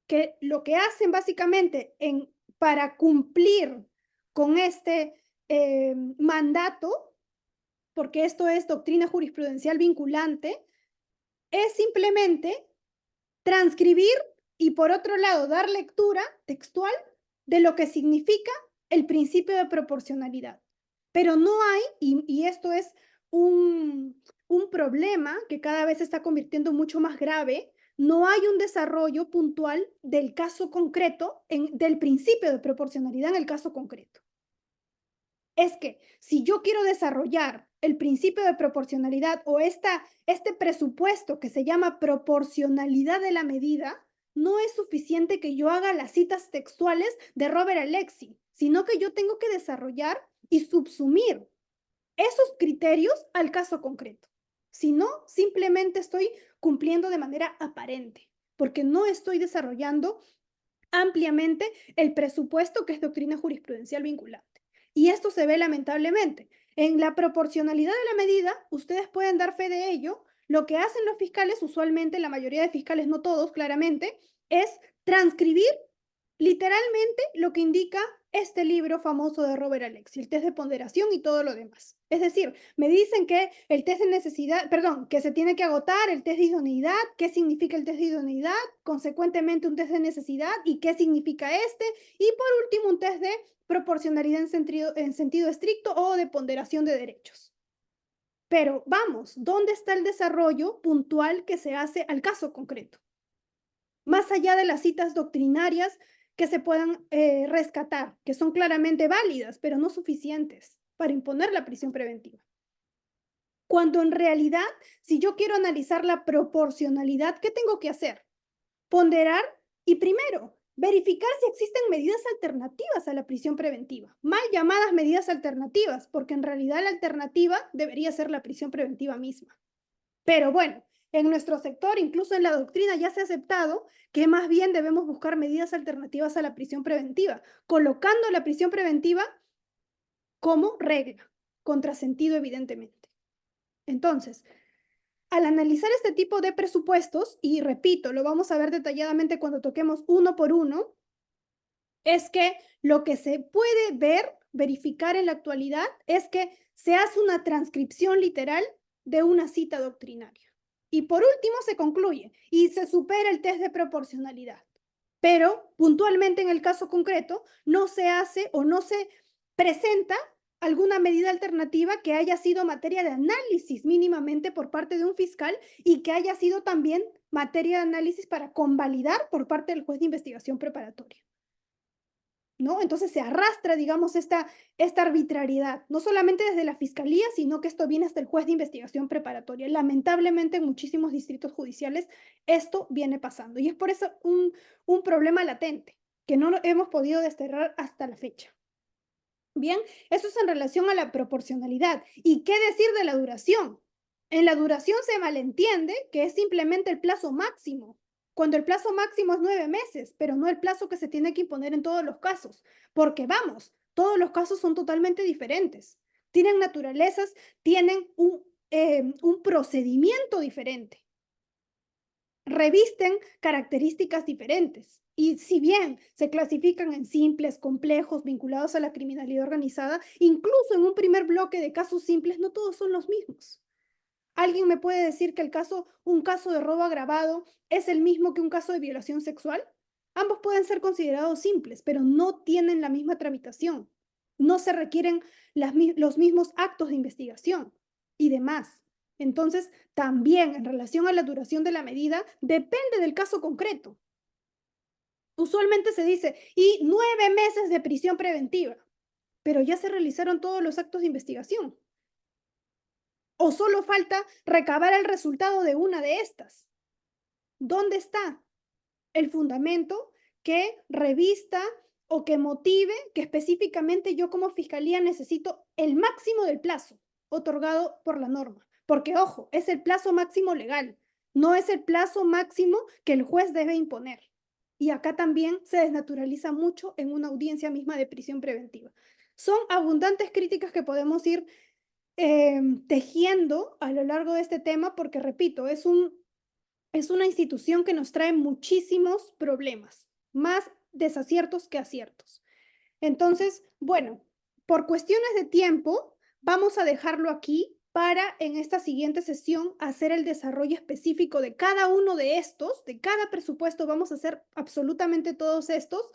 que lo que hacen básicamente para cumplir con este mandato, porque esto es doctrina jurisprudencial vinculante, es simplemente transcribir y por otro lado dar lectura textual de lo que significa el principio de proporcionalidad. Pero no hay, y esto es un problema que cada vez se está convirtiendo mucho más grave, no hay un desarrollo puntual del caso concreto, del principio de proporcionalidad en el caso concreto. Es que si yo quiero desarrollar el principio de proporcionalidad o este presupuesto que se llama proporcionalidad de la medida, no es suficiente que yo haga las citas textuales de Robert Alexy, sino que yo tengo que desarrollar y subsumir esos criterios al caso concreto. Si no, simplemente estoy cumpliendo de manera aparente, porque no estoy desarrollando ampliamente el presupuesto que es doctrina jurisprudencial vinculante. Y esto se ve lamentablemente. En la proporcionalidad de la medida, ustedes pueden dar fe de ello. Lo que hacen los fiscales, usualmente la mayoría de fiscales, no todos claramente, es transcribir literalmente lo que indica este libro famoso de Robert Alexy, el test de ponderación y todo lo demás. Es decir, me dicen que el test de necesidad, perdón, que se tiene que agotar el test de idoneidad, qué significa el test de idoneidad, consecuentemente un test de necesidad y qué significa este, y por último un test de proporcionalidad en sentido estricto o de ponderación de derechos. Pero vamos, ¿dónde está el desarrollo puntual que se hace al caso concreto? Más allá de las citas doctrinarias que se puedan rescatar, que son claramente válidas, pero no suficientes para imponer la prisión preventiva. Cuando en realidad, si yo quiero analizar la proporcionalidad, ¿qué tengo que hacer? Ponderar y primero, verificar si existen medidas alternativas a la prisión preventiva, mal llamadas medidas alternativas, porque en realidad la alternativa debería ser la prisión preventiva misma. Pero bueno, en nuestro sector, incluso en la doctrina, ya se ha aceptado que más bien debemos buscar medidas alternativas a la prisión preventiva, colocando la prisión preventiva como regla, contrasentido evidentemente. Entonces, al analizar este tipo de presupuestos, y repito, lo vamos a ver detalladamente cuando toquemos uno por uno, es que lo que se puede verificar en la actualidad, es que se hace una transcripción literal de una cita doctrinaria. Y por último se concluye y se supera el test de proporcionalidad. Pero puntualmente en el caso concreto no se hace o no se presenta alguna medida alternativa que haya sido materia de análisis mínimamente por parte de un fiscal y que haya sido también materia de análisis para convalidar por parte del juez de investigación preparatoria, ¿no? Entonces se arrastra, digamos, esta arbitrariedad, no solamente desde la fiscalía, sino que esto viene hasta el juez de investigación preparatoria. Lamentablemente en muchísimos distritos judiciales esto viene pasando y es por eso un problema latente que no lo hemos podido desterrar hasta la fecha. Bien, eso es en relación a la proporcionalidad. ¿Y qué decir de la duración? En la duración se malentiende que es simplemente el plazo máximo, cuando el plazo máximo es 9 meses, pero no el plazo que se tiene que imponer en todos los casos, porque vamos, todos los casos son totalmente diferentes. Tienen naturalezas, tienen un procedimiento diferente, revisten características diferentes. Y si bien se clasifican en simples, complejos, vinculados a la criminalidad organizada, incluso en un primer bloque de casos simples, no todos son los mismos. ¿Alguien me puede decir que un caso de robo agravado es el mismo que un caso de violación sexual? Ambos pueden ser considerados simples, pero no tienen la misma tramitación. No se requieren los mismos actos de investigación y demás. Entonces, también en relación a la duración de la medida, depende del caso concreto. Usualmente se dice, y 9 meses de prisión preventiva, pero ya se realizaron todos los actos de investigación. O solo falta recabar el resultado de una de estas. ¿Dónde está el fundamento que revista o que motive que específicamente yo como fiscalía necesito el máximo del plazo otorgado por la norma? Porque, ojo, es el plazo máximo legal, no es el plazo máximo que el juez debe imponer. Y acá también se desnaturaliza mucho en una audiencia misma de prisión preventiva. Son abundantes críticas que podemos ir tejiendo a lo largo de este tema porque, repito, es una institución que nos trae muchísimos problemas, más desaciertos que aciertos. Entonces, bueno, por cuestiones de tiempo, vamos a dejarlo aquí para en esta siguiente sesión hacer el desarrollo específico de cada uno de estos, de cada presupuesto, vamos a hacer absolutamente todos estos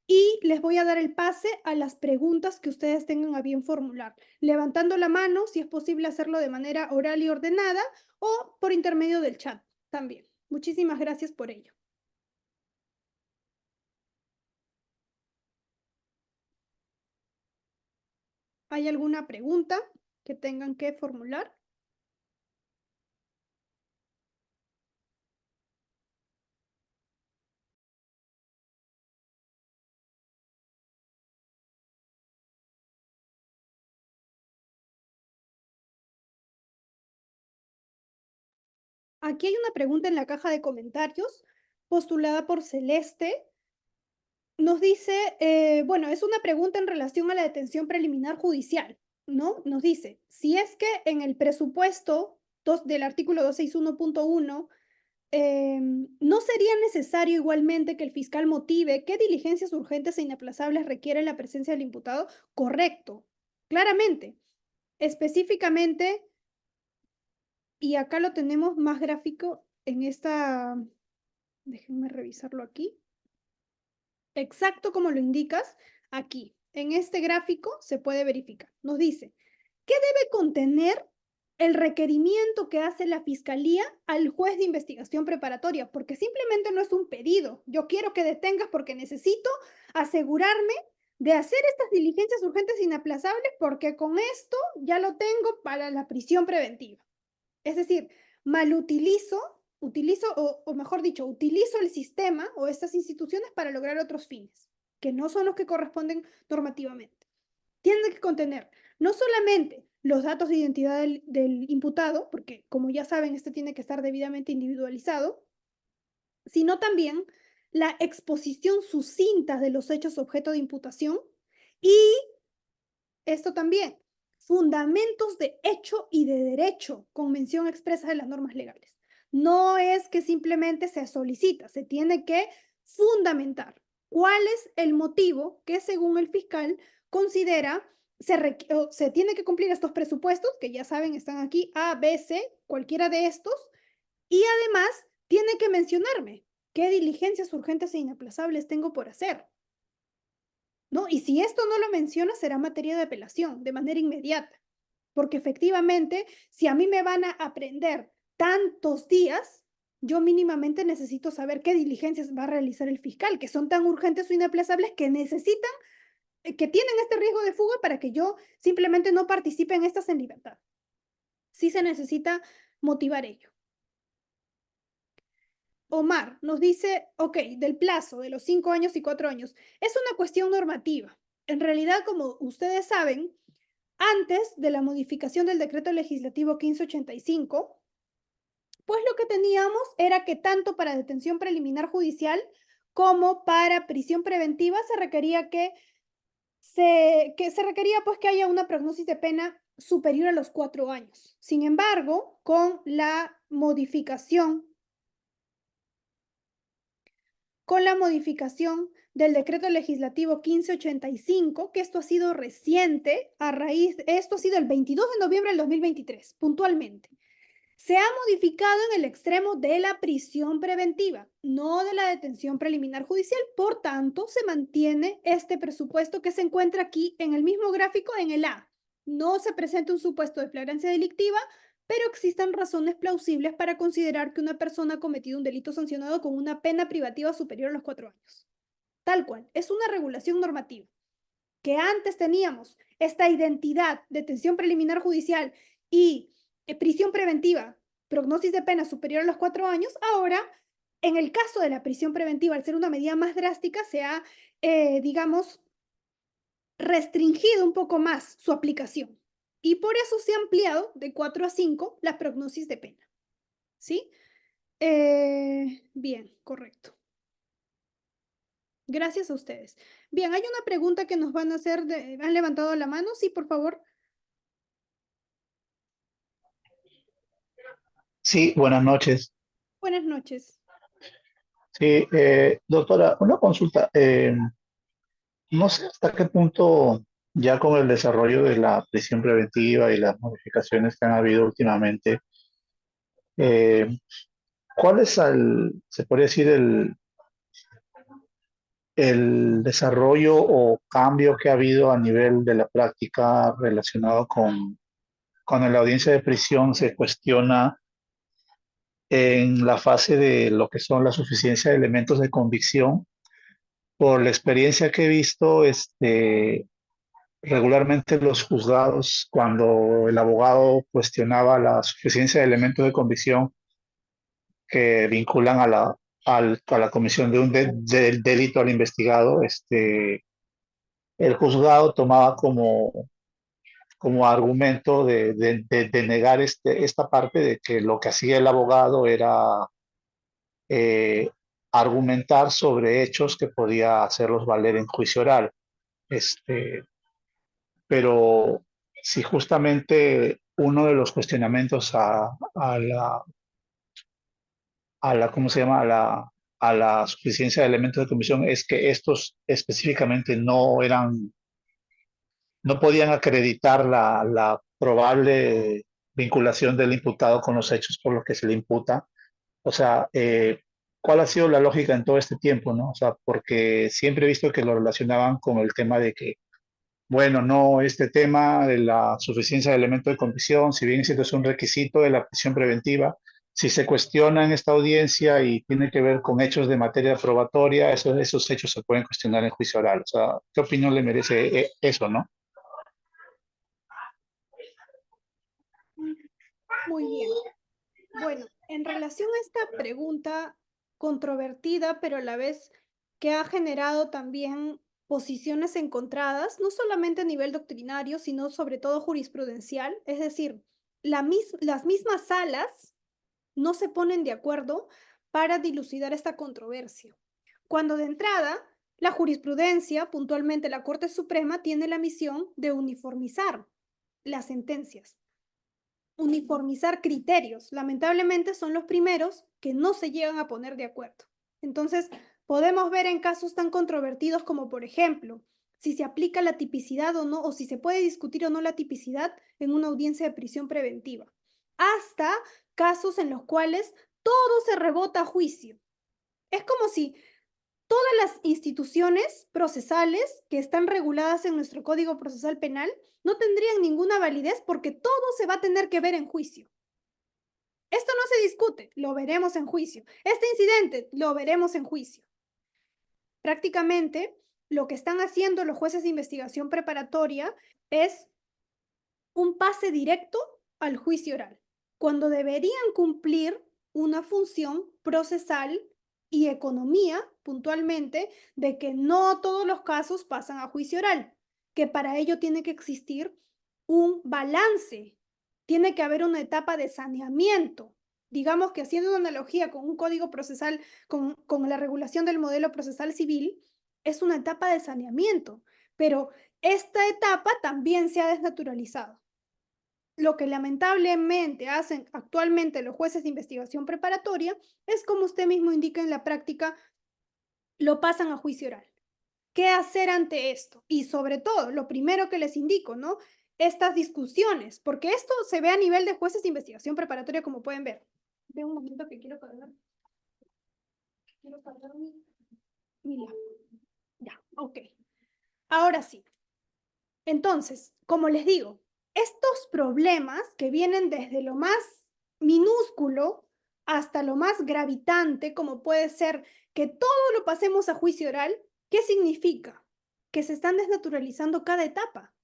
y les voy a dar el pase a las preguntas que ustedes tengan a bien formular, levantando la mano, si es posible hacerlo de manera oral y ordenada, o por intermedio del chat también. Muchísimas gracias por ello. ¿Hay alguna pregunta que tengan que formular? Aquí hay una pregunta en la caja de comentarios postulada por Celeste. Nos dice, bueno, es una pregunta en relación a la detención preliminar judicial, ¿no? Nos dice, si es que en el presupuesto del artículo 261.1 ¿no sería necesario igualmente que el fiscal motive qué diligencias urgentes e inaplazables requiere la presencia del imputado? Correcto, claramente, específicamente, y acá lo tenemos más gráfico en esta, déjenme revisarlo aquí, exacto como lo indicas aquí. En este gráfico se puede verificar. Nos dice, ¿qué debe contener el requerimiento que hace la fiscalía al juez de investigación preparatoria? Porque simplemente no es un pedido. Yo quiero que detengas porque necesito asegurarme de hacer estas diligencias urgentes e inaplazables porque con esto ya lo tengo para la prisión preventiva. Es decir, utilizo, o mejor dicho, utilizo el sistema o estas instituciones para lograr otros fines, que no son los que corresponden normativamente. Tienen que contener no solamente los datos de identidad del imputado, porque como ya saben, este tiene que estar debidamente individualizado, sino también la exposición sucinta de los hechos objeto de imputación y esto también, fundamentos de hecho y de derecho con mención expresa de las normas legales. No es que simplemente se solicita, se tiene que fundamentar cuál es el motivo que según el fiscal considera se tiene que cumplir estos presupuestos, que ya saben están aquí, A, B, C, cualquiera de estos, Y además tiene que mencionarme qué diligencias urgentes e inaplazables tengo por hacer, ¿no? Y si esto no lo menciona, será materia de apelación de manera inmediata, porque efectivamente, si a mí me van a aprender tantos días, yo mínimamente necesito saber qué diligencias va a realizar el fiscal, que son tan urgentes o inaplazables que necesitan, que tienen este riesgo de fuga para que yo simplemente no participe en estas en libertad. Sí se necesita motivar ello. Omar nos dice, ok, del plazo de los 5 años y 4 años, es una cuestión normativa. En realidad, como ustedes saben, antes de la modificación del decreto legislativo 1585, pues lo que teníamos era que tanto para detención preliminar judicial como para prisión preventiva se requería pues que haya una prognosis de pena superior a los 4 años. Sin embargo, con la modificación del decreto legislativo 1585, que esto ha sido reciente, esto ha sido el 22 de noviembre del 2023, puntualmente. Se ha modificado en el extremo de la prisión preventiva, no de la detención preliminar judicial. Por tanto, se mantiene este presupuesto que se encuentra aquí en el mismo gráfico en el A. No se presenta un supuesto de flagrancia delictiva, pero existen razones plausibles para considerar que una persona ha cometido un delito sancionado con una pena privativa superior a los 4 años. Tal cual, es una regulación normativa. Que antes teníamos esta identidad, detención preliminar judicial y prisión preventiva, prognosis de pena superior a los 4 años, ahora, en el caso de la prisión preventiva, al ser una medida más drástica, se ha, digamos, restringido un poco más su aplicación. Y por eso se ha ampliado de 4 a 5 la prognosis de pena. ¿Sí? Bien, correcto. Gracias a ustedes. Bien, hay una pregunta que nos van a hacer, ¿han levantado la mano? Sí, por favor. Sí, buenas noches. Buenas noches. Sí, doctora, una consulta. No sé hasta qué punto, ya con el desarrollo de la prisión preventiva y las modificaciones que han habido últimamente, eh, ¿cuál es se podría decir, el desarrollo o cambio que ha habido a nivel de la práctica relacionado con cuando en la audiencia de prisión se cuestiona en la fase de lo que son la suficiencia de elementos de convicción? Por la experiencia que he visto, regularmente los juzgados, cuando el abogado cuestionaba la suficiencia de elementos de convicción que vinculan a la comisión de un del delito al investigado, el juzgado tomaba como argumento de negar esta parte de que lo que hacía el abogado era eh, argumentar sobre hechos que podía hacerlos valer en juicio oral. Este, pero si justamente uno de los cuestionamientos ¿cómo se llama? A la suficiencia de elementos de comisión es que estos específicamente no podían acreditar la probable vinculación del imputado con los hechos por los que se le imputa. O sea, ¿cuál ha sido la lógica en todo este tiempo, no? O sea, porque siempre he visto que lo relacionaban con el tema de que bueno, no, este tema de la suficiencia de elementos de convicción, si bien es un requisito de la prisión preventiva, si se cuestiona en esta audiencia y tiene que ver con hechos de materia probatoria, esos hechos se pueden cuestionar en juicio oral. O sea, ¿qué opinión le merece eso, no? Muy bien. Bueno, en relación a esta pregunta controvertida, pero a la vez que ha generado también posiciones encontradas, no solamente a nivel doctrinario, sino sobre todo jurisprudencial, es decir, las mismas salas no se ponen de acuerdo para dilucidar esta controversia. Cuando de entrada, la jurisprudencia, puntualmente la Corte Suprema, tiene la misión de uniformizar las sentencias, uniformizar criterios. Lamentablemente son los primeros que no se llegan a poner de acuerdo. Entonces, podemos ver en casos tan controvertidos como, por ejemplo, si se aplica la tipicidad o no, o si se puede discutir o no la tipicidad en una audiencia de prisión preventiva, hasta casos en los cuales todo se rebota a juicio. Es como si todas las instituciones procesales que están reguladas en nuestro Código Procesal Penal no tendrían ninguna validez porque todo se va a tener que ver en juicio. Esto no se discute, lo veremos en juicio. Este incidente lo veremos en juicio. Prácticamente, lo que están haciendo los jueces de investigación preparatoria es un pase directo al juicio oral, cuando deberían cumplir una función procesal y economía, puntualmente, de que no todos los casos pasan a juicio oral, que para ello tiene que existir un balance, tiene que haber una etapa de saneamiento. Digamos que haciendo una analogía con un código procesal, con la regulación del modelo procesal civil, es una etapa de saneamiento, pero esta etapa también se ha desnaturalizado. Lo que lamentablemente hacen actualmente los jueces de investigación preparatoria es, como usted mismo indica en la práctica, lo pasan a juicio oral. ¿Qué hacer ante esto? Y sobre todo, lo primero que les indico, ¿no? Estas discusiones, porque esto se ve a nivel de jueces de investigación preparatoria, como pueden ver. De un momento que quiero cargar. Quiero cargar mi laptop. Ya, ok. Ahora sí. Entonces, como les digo, estos problemas que vienen desde lo más minúsculo hasta lo más gravitante, como puede ser que todo lo pasemos a juicio oral, ¿qué significa? Que se están desnaturalizando cada etapa.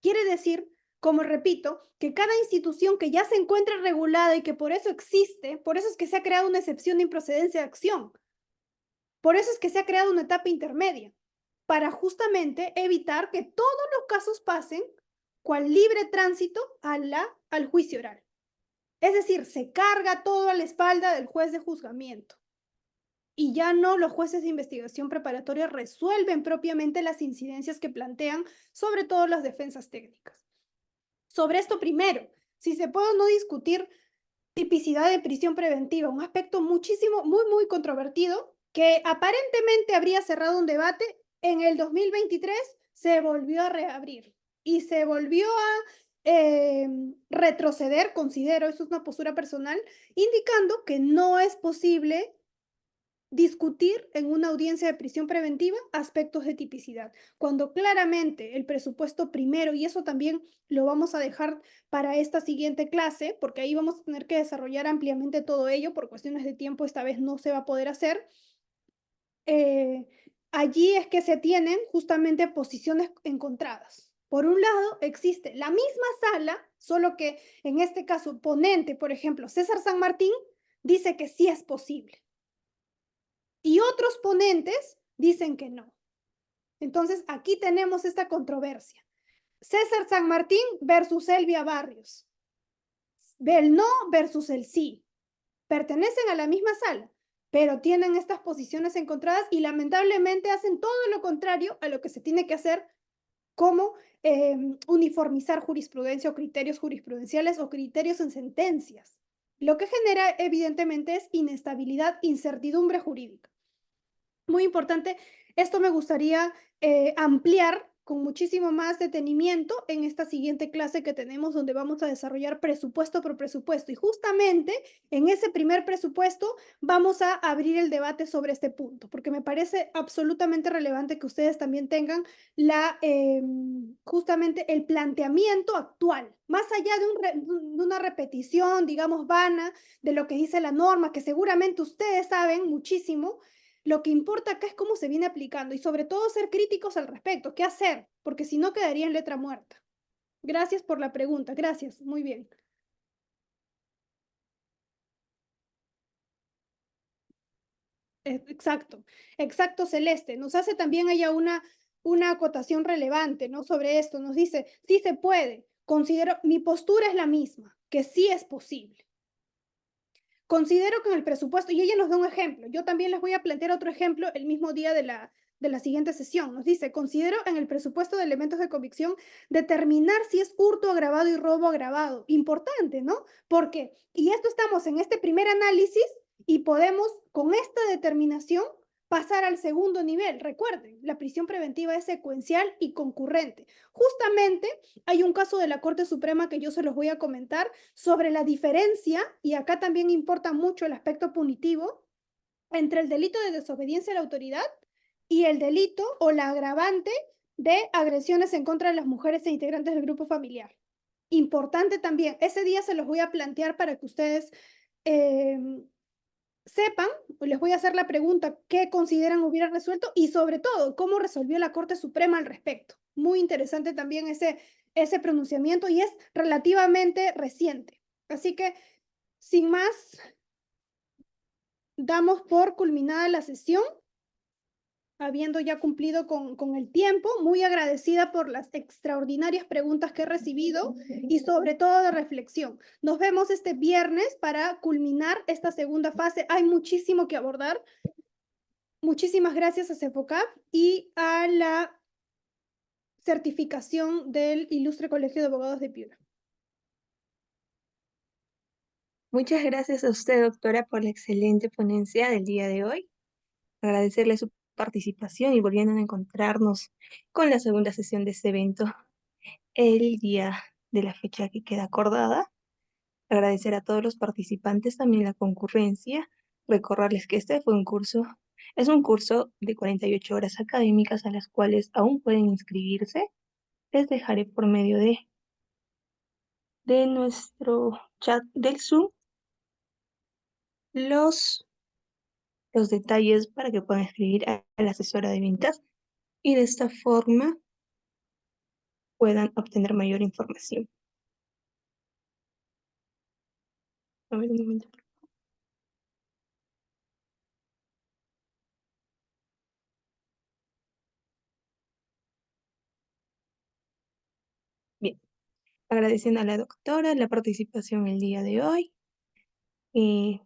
Quiere decir, como repito, que cada institución que ya se encuentra regulada y que por eso existe, por eso es que se ha creado una excepción de improcedencia de acción, por eso es que se ha creado una etapa intermedia, para justamente evitar que todos los casos pasen cual libre tránsito al juicio oral. Es decir, se carga todo a la espalda del juez de juzgamiento. Y ya no los jueces de investigación preparatoria resuelven propiamente las incidencias que plantean, sobre todo las defensas técnicas. Sobre esto primero, si se puede o no discutir tipicidad de prisión preventiva, un aspecto muchísimo, muy controvertido, que aparentemente habría cerrado un debate, en el 2023 se volvió a reabrir y se volvió a retroceder, considero, eso es una postura personal, indicando que no es posible discutir en una audiencia de prisión preventiva aspectos de tipicidad, cuando claramente el presupuesto primero, y eso también lo vamos a dejar para esta siguiente clase, porque ahí vamos a tener que desarrollar ampliamente todo ello, por cuestiones de tiempo esta vez no se va a poder hacer. Allí es que se tienen justamente posiciones encontradas. Por un lado, existe la misma sala, solo que en este caso, ponente, por ejemplo, César San Martín, dice que sí es posible. Y otros ponentes dicen que no. Entonces, aquí tenemos esta controversia. César San Martín versus Elvia Barrios. El no versus el sí. Pertenecen a la misma sala, pero tienen estas posiciones encontradas y lamentablemente hacen todo lo contrario a lo que se tiene que hacer, como uniformizar jurisprudencia o criterios jurisprudenciales o criterios en sentencias. Lo que genera, evidentemente, es inestabilidad, incertidumbre jurídica. Muy importante, esto me gustaría ampliar con muchísimo más detenimiento en esta siguiente clase que tenemos, donde vamos a desarrollar presupuesto por presupuesto. Y justamente en ese primer presupuesto vamos a abrir el debate sobre este punto, porque me parece absolutamente relevante que ustedes también tengan justamente el planteamiento actual, más allá de una repetición, digamos, vana de lo que dice la norma, que seguramente ustedes saben muchísimo. Lo que importa acá es cómo se viene aplicando y sobre todo ser críticos al respecto. ¿Qué hacer? Porque si no quedaría en letra muerta. Gracias por la pregunta. Gracias. Muy bien. Exacto. Exacto, Celeste. Nos hace también ella una acotación relevante, ¿no? Sobre esto. Nos dice, sí se puede. Considero, mi postura es la misma, que sí es posible. Considero que en el presupuesto, y ella nos da un ejemplo, yo también les voy a plantear otro ejemplo el mismo día de la siguiente sesión. Nos dice, considero en el presupuesto de elementos de convicción determinar si es hurto agravado y robo agravado. Importante, ¿no? Porque, y esto estamos en este primer análisis y podemos, con esta determinación, pasar al segundo nivel. Recuerden, la prisión preventiva es secuencial y concurrente. Justamente hay un caso de la Corte Suprema que yo se los voy a comentar sobre la diferencia, y acá también importa mucho el aspecto punitivo, entre el delito de desobediencia a la autoridad y el delito o la agravante de agresiones en contra de las mujeres e integrantes del grupo familiar. Importante también, ese día se los voy a plantear para que ustedes sepan, les voy a hacer la pregunta, ¿qué consideran hubiera resuelto? Y sobre todo, ¿cómo resolvió la Corte Suprema al respecto? Muy interesante también ese pronunciamiento y es relativamente reciente. Así que, sin más, damos por culminada la sesión, habiendo ya cumplido con el tiempo, muy agradecida por las extraordinarias preguntas que he recibido y sobre todo de reflexión. Nos vemos este viernes para culminar esta segunda fase. Hay muchísimo que abordar. Muchísimas gracias a CEFOCAP y a la certificación del Ilustre Colegio de Abogados de Piura. Muchas gracias a usted, doctora, por la excelente ponencia del día de hoy. Agradecerle su participación y volviendo a encontrarnos con la segunda sesión de este evento el día de la fecha que queda acordada. Agradecer a todos los participantes, también la concurrencia. Recordarles que este fue es un curso de 48 horas académicas a las cuales aún pueden inscribirse. Les dejaré por medio de nuestro chat del Zoom los detalles para que puedan escribir a la asesora de ventas y de esta forma puedan obtener mayor información. A ver, un momento. Bien, agradeciendo a la doctora la participación el día de hoy. Y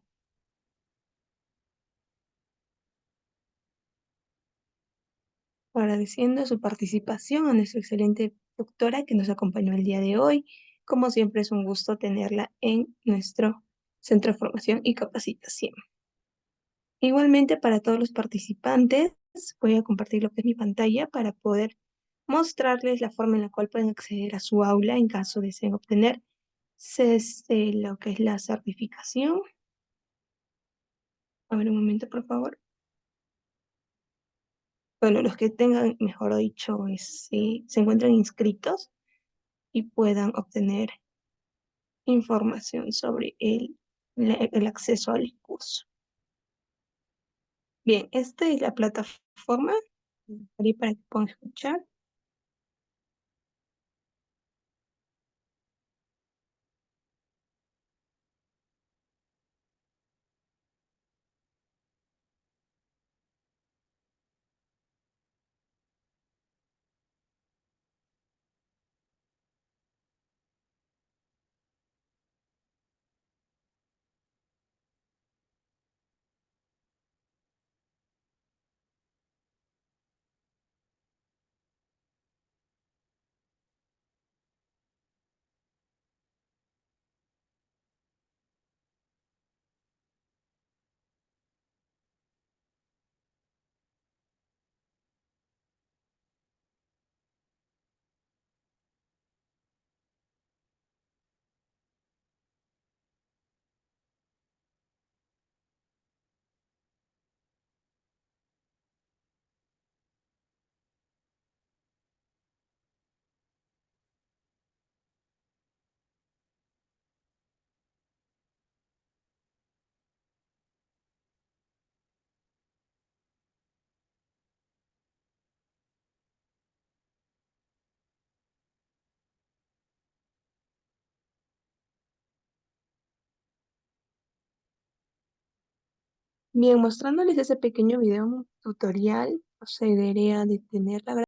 agradeciendo su participación a nuestra excelente doctora que nos acompañó el día de hoy. Como siempre es un gusto tenerla en nuestro Centro de Formación y Capacitación. Igualmente para todos los participantes, voy a compartir lo que es mi pantalla para poder mostrarles la forma en la cual pueden acceder a su aula en caso deseen obtener lo que es la certificación. A ver un momento, por favor. Bueno, los que tengan, mejor dicho, se encuentran inscritos y puedan obtener información sobre el acceso al curso. Bien, esta es la plataforma para que puedan escuchar. Bien, mostrándoles ese pequeño video tutorial, procederé a detener la grabación.